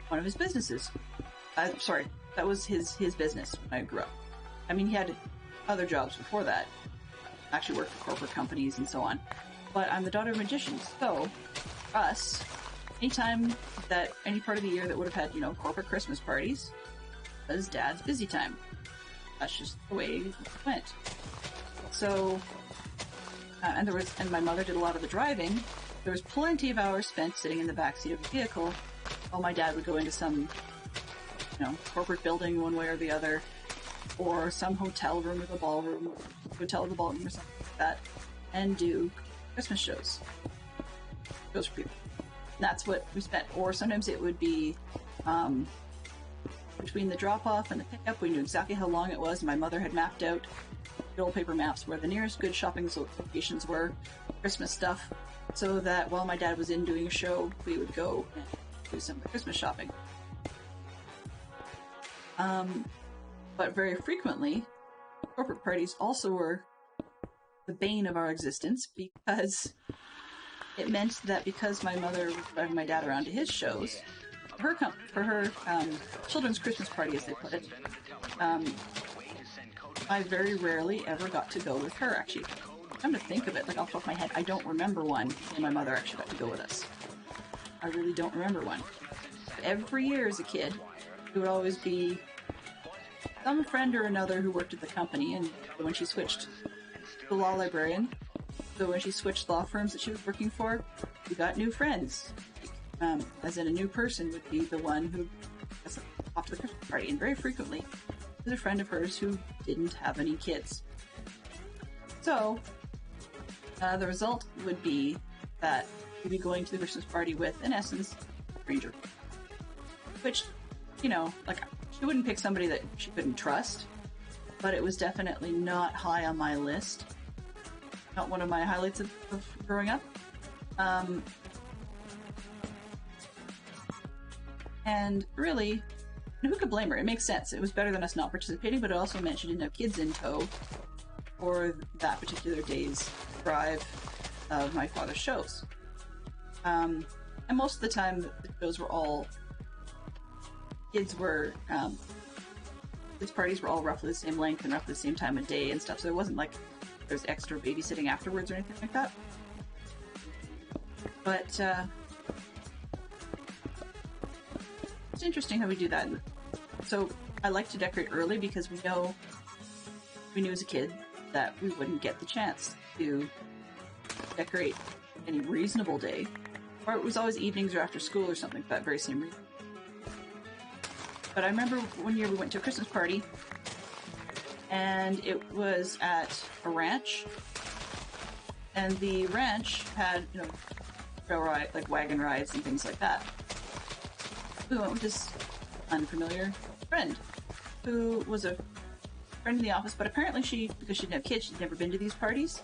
one of his businesses. That was his business when I grew up. I mean, he had other jobs before that. Actually worked for corporate companies and so on. But I'm the daughter of magicians, so us, anytime that any part of the year that would have had, you know, corporate Christmas parties, was Dad's busy time. That's just the way it went. So, and my mother did a lot of the driving. There was plenty of hours spent sitting in the backseat of the vehicle while my dad would go into some, you know, corporate building one way or the other, or some hotel room or the ballroom, or something like that, and do Christmas shows. Shows for people. And that's what we spent. Or sometimes it would be between the drop-off and the pickup, we knew exactly how long it was. My mother had mapped out good old paper maps where the nearest good shopping locations were, Christmas stuff, so that while my dad was in doing a show, we would go and do some of the Christmas shopping. But very frequently, corporate parties also were the bane of our existence, because it meant that because my mother was driving my dad around to his shows, for her children's Christmas party, as they put it, I very rarely ever got to go with her, actually. Come to think of it, like off the top of my head, I don't remember one when my mother actually got to go with us. I really don't remember one. Every year as a kid, it would always be some friend or another who worked at the company, and when she switched to the law librarian, so when she switched law firms that she was working for, we got new friends. As in a new person would be the one who was off to the Christmas party, and very frequently it was a friend of hers who didn't have any kids. So the result would be that we'd be going to the Christmas party with, in essence, a stranger. Which, you know, like, she wouldn't pick somebody that she couldn't trust, but it was definitely not high on my list. Not one of my highlights of growing up. And really, who could blame her? It makes sense. It was better than us not participating, but it also meant she didn't have kids in tow for that particular day's drive of my father's shows. And most of the time, the shows were all, kids parties were all roughly the same length and roughly the same time of day and stuff, so it wasn't like there's extra babysitting afterwards or anything like that. But, it's interesting how we do that. So I like to decorate early because we know we knew as a kid that we wouldn't get the chance to decorate any reasonable day. Or it was always evenings or after school or something for that very same reason. But I remember one year we went to a Christmas party, and it was at a ranch, and the ranch had, you know, trail ride, like wagon rides and things like that. We went with this unfamiliar friend, who was a friend in the office, but apparently she, because she didn't have kids, she'd never been to these parties,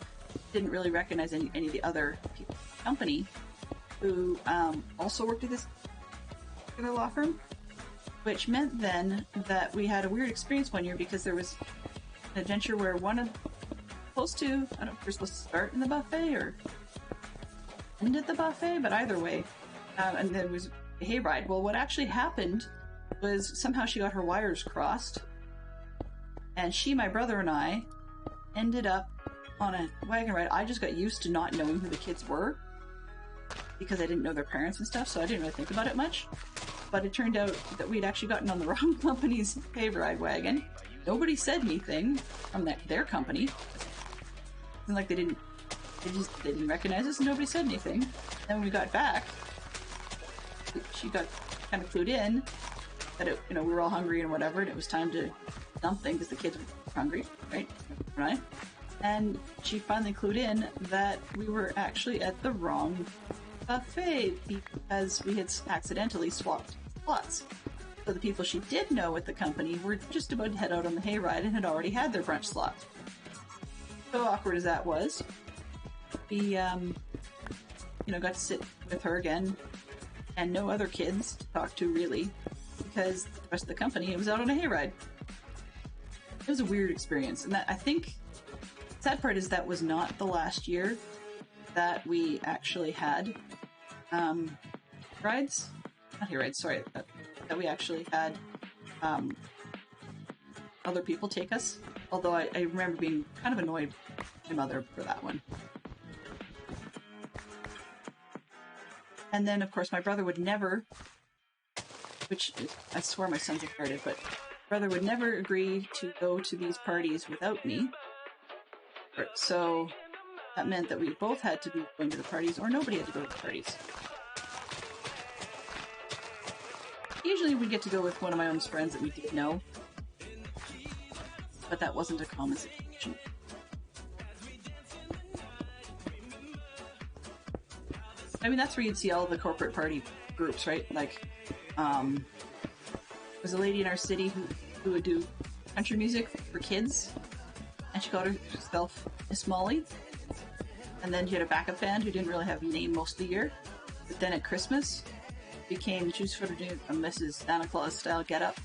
didn't really recognize any of the other people in the company who also worked at this particular law firm, which meant then that we had a weird experience one year because there was an adventure where one of supposed to, I don't know if we're supposed to start in the buffet or end at the buffet, but either way, and there was a hayride. Well, what actually happened was somehow she got her wires crossed, and she, my brother, and I ended up on a wagon ride. I just got used to not knowing who the kids were because I didn't know their parents and stuff, so I didn't really think about it much. But it turned out that we'd actually gotten on the wrong company's hayride wagon. Nobody said anything from their company. And like they didn't recognize us, and nobody said anything. And when we got back, she got kind of clued in that it, you know, we were all hungry and whatever, and it was time to something because the kids were hungry, right? And she finally clued in that we were actually at the wrong buffet because we had accidentally swapped slots. So the people she did know at the company were just about to head out on the hayride and had already had their brunch slot. So awkward as that was, we, got to sit with her again and no other kids to talk to really because the rest of the company was out on a hayride. It was a weird experience, and that, I think, the sad part is that was not the last year that we actually had rides, not hayrides, sorry, that we actually had other people take us. Although I remember being kind of annoyed with my mother for that one. And then, of course, my brother would never, which I swear my son's retarded, but brother would never agree to go to these parties without me. So that meant that we both had to be going to the parties, or nobody had to go to the parties. Usually we get to go with one of my own friends that we did know, but that wasn't a common situation. I mean, that's where you'd see all the corporate party groups, right? Like, there's a lady in our city who would do country music for kids, and she called herself Miss Molly. And then she had a backup band who didn't really have a name most of the year, but then at Christmas became, she was sort of doing a Mrs. Santa Claus style getup,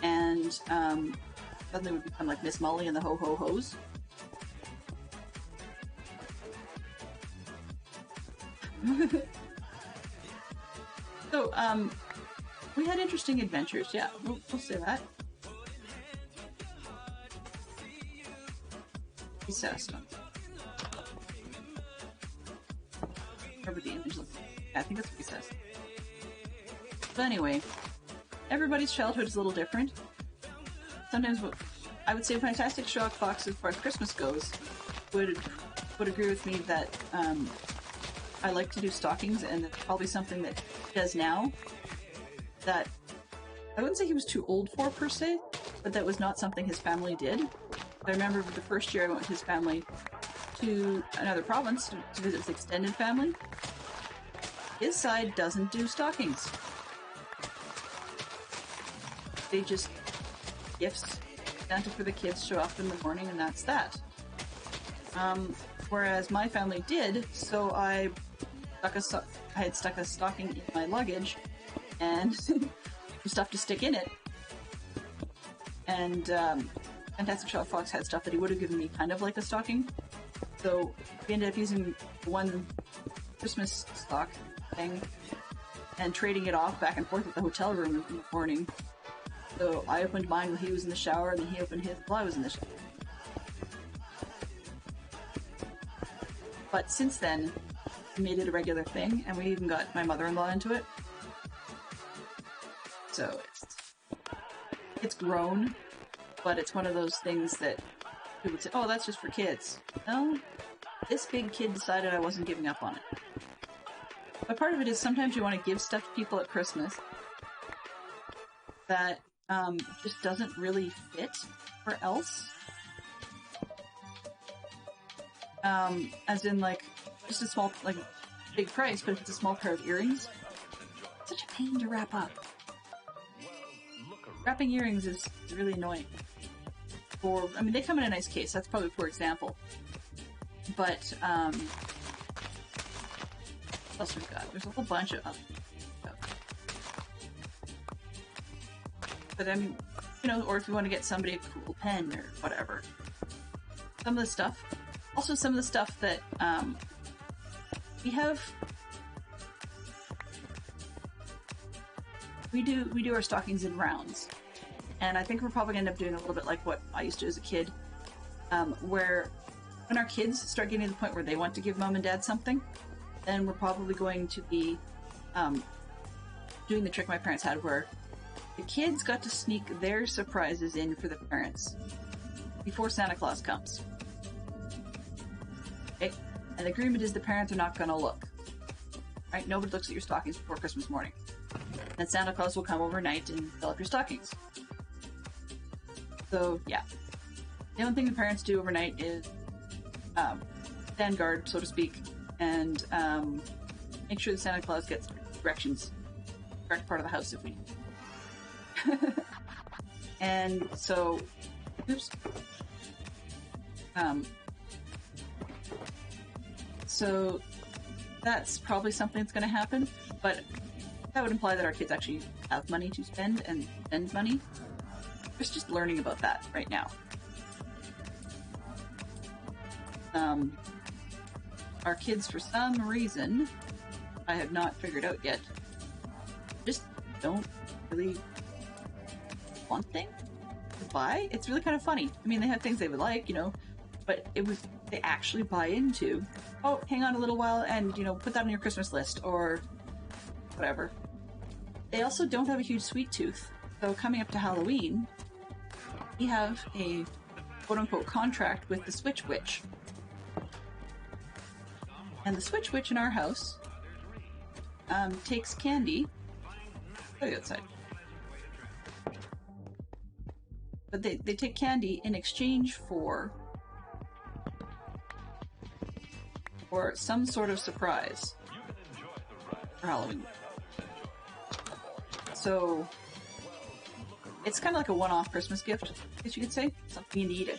and suddenly would become like Miss Molly and the Ho Ho Ho's. So, we had interesting adventures, yeah, we'll say that. Recessed. Remember the image looks like. Yeah, I think that's recessed. But anyway, everybody's childhood is a little different. Sometimes I would say Fantastic Sherlock Fox, as far as Christmas goes, would agree with me that I like to do stockings, and it's probably something that he does now that I wouldn't say he was too old for per se, but that was not something his family did. I remember the first year I went with his family to another province to visit his extended family. His side doesn't do stockings. They just gifts Santa for the kids show up in the morning, and that's that. Whereas my family did, so I had stuck a stocking in my luggage and stuff to stick in it. And Fantastic Sherlock Fox had stuff that he would have given me kind of like a stocking. So we ended up using one Christmas stock thing and trading it off back and forth at the hotel room in the morning. So I opened mine when he was in the shower, and then he opened his while I was in the shower. But since then, we made it a regular thing, and we even got my mother-in-law into it. So it's grown, but it's one of those things that people would say, oh, that's just for kids. No, this big kid decided I wasn't giving up on it. But part of it is sometimes you want to give stuff to people at Christmas that just doesn't really fit for else. As in, like, just a small, like, big price, but if it's a small pair of earrings, it's such a pain to wrap up. Wrapping earrings is really annoying. Or, I mean, they come in a nice case, that's probably a poor example. But, what else we've got? There's a whole bunch of stuff. But I mean, you know, or if you want to get somebody a cool pen or whatever. Some of the stuff. Also some of the stuff that, we do our stockings in rounds. And I think we're probably going to end up doing a little bit like what I used to as a kid. Where when our kids start getting to the point where they want to give mom and dad something, then we're probably going to be doing the trick my parents had where the kids got to sneak their surprises in for the parents before Santa Claus comes. Okay? And the agreement is the parents are not going to look. Right? Nobody looks at your stockings before Christmas morning. Then Santa Claus will come overnight and fill up your stockings. So, yeah. The only thing the parents do overnight is stand guard, so to speak, and make sure that Santa Claus gets directions, correct part of the house if we need. And so, oops. So that's probably something that's going to happen, but that would imply that our kids actually have money to spend and spend money. We're just learning about that right now. Our kids, for some reason, I have not figured out yet, just don't really want things to buy. It's really kind of funny. I mean, they have things they would like, you know, but they actually buy into, oh, hang on a little while and, you know, put that on your Christmas list or whatever. They also don't have a huge sweet tooth. So coming up to Halloween, we have a quote-unquote contract with the Switch Witch. And the Switch Witch in our house takes candy. Go to the outside. But they take candy in exchange for some sort of surprise for Halloween. So it's kind of like a one-off Christmas gift, I guess you could say. Something you need.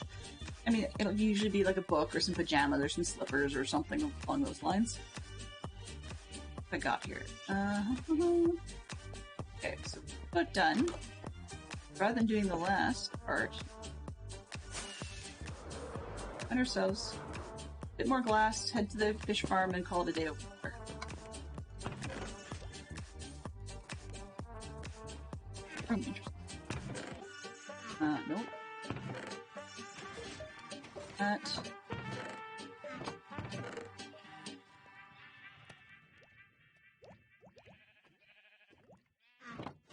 I mean, it'll usually be like a book or some pajamas or some slippers or something along those lines. What I got here. Okay, so put done. Rather than doing the last part, find ourselves a bit more glass, head to the fish farm, and call it a day over there. Oh, interesting. Nope. That.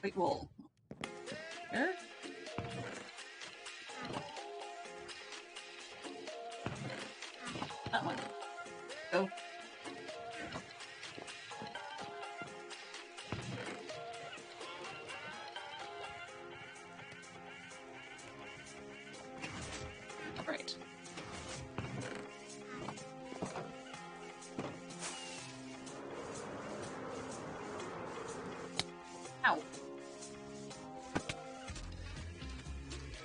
White wool. There. That one. Go. Right. Ow.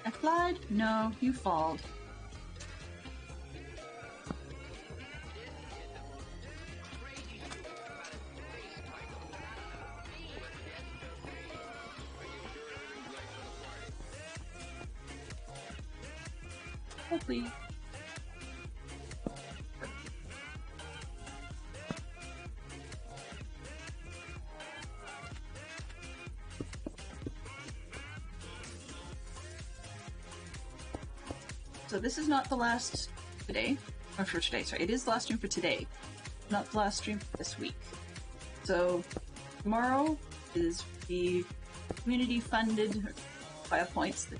I flied? No, you falled. Hopefully. So this is not the last today, or for today, sorry. It is the last stream for today, not the last stream for this week. So tomorrow is the community-funded 5 points, the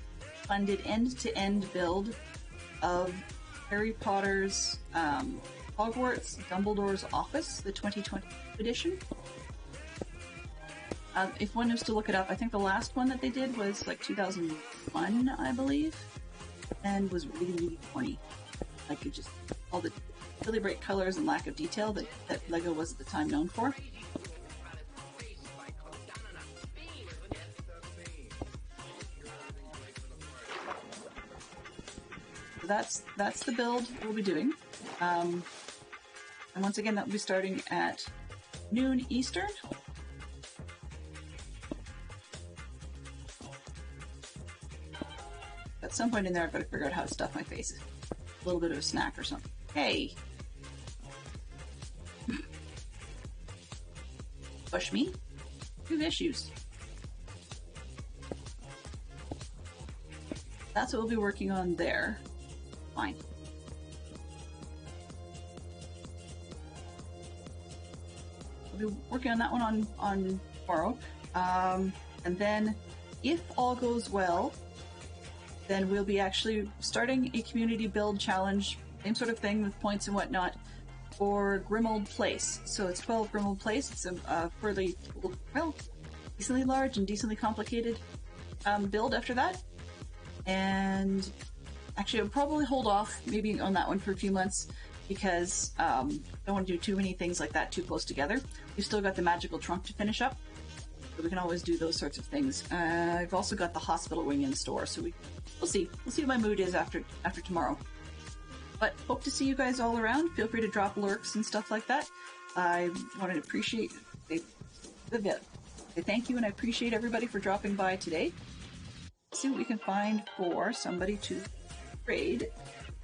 funded end-to-end build of Harry Potter's Hogwarts Dumbledore's Office, the 2020 edition. If one was to look it up, I think the last one that they did was like 2001, I believe, and was really, really corny. Like it just, all the really bright colors and lack of detail that LEGO was at the time known for. So that's the build we'll be doing. And once again, that will be starting at noon Eastern. At some point in there, I've got to figure out how to stuff my face. A little bit of a snack or something. Hey! Push me. You have issues. That's what we'll be working on there. Fine. We'll be working on that one on tomorrow. And then, if all goes well, then we'll be actually starting a community build challenge, same sort of thing with points and whatnot, for Grimold Place. So it's 12 Grimold Place. It's a fairly, well, decently large and decently complicated build after that. And actually, I'll probably hold off maybe on that one for a few months because I don't want to do too many things like that too close together. We've still got the magical trunk to finish up, so we can always do those sorts of things. I've also got the hospital wing in store, so we'll see. We'll see what my mood is after tomorrow. But hope to see you guys all around. Feel free to drop lurks and stuff like that. I want to say thank you, and I appreciate everybody for dropping by today. Let's see what we can find for somebody to raid.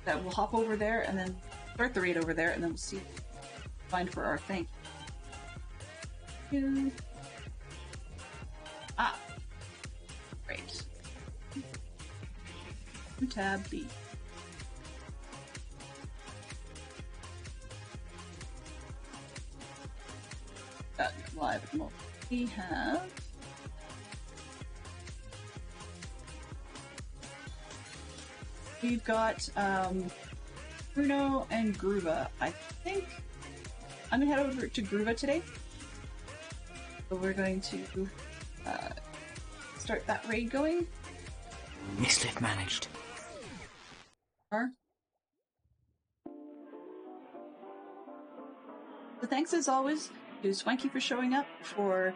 That we'll hop over there and then start the raid over there, and then we'll see what we can find for our thank you. Right. Tab B. Live at the moment. We have we've got Bruno and Gruva. I think I'm gonna head over to Gruva today. So we're going to start that raid going. Mischief managed. So thanks as always to Swanky for showing up, for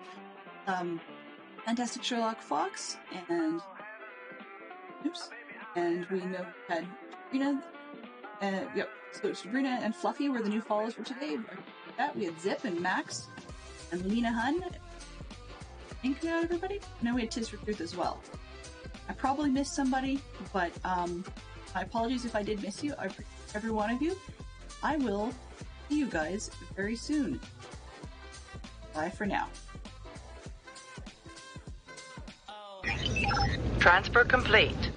Fantastic Sherlock Fox, and we know we had Sabrina, so Sabrina and Fluffy were the new follows for today. That we had Zip and Max and Lena Hun. Thank you, everybody. And then we had Tis for Truth as well. I probably missed somebody, but my apologies if I did miss you. I appreciate every one of you. I will see you guys very soon. Bye for now. Transfer complete.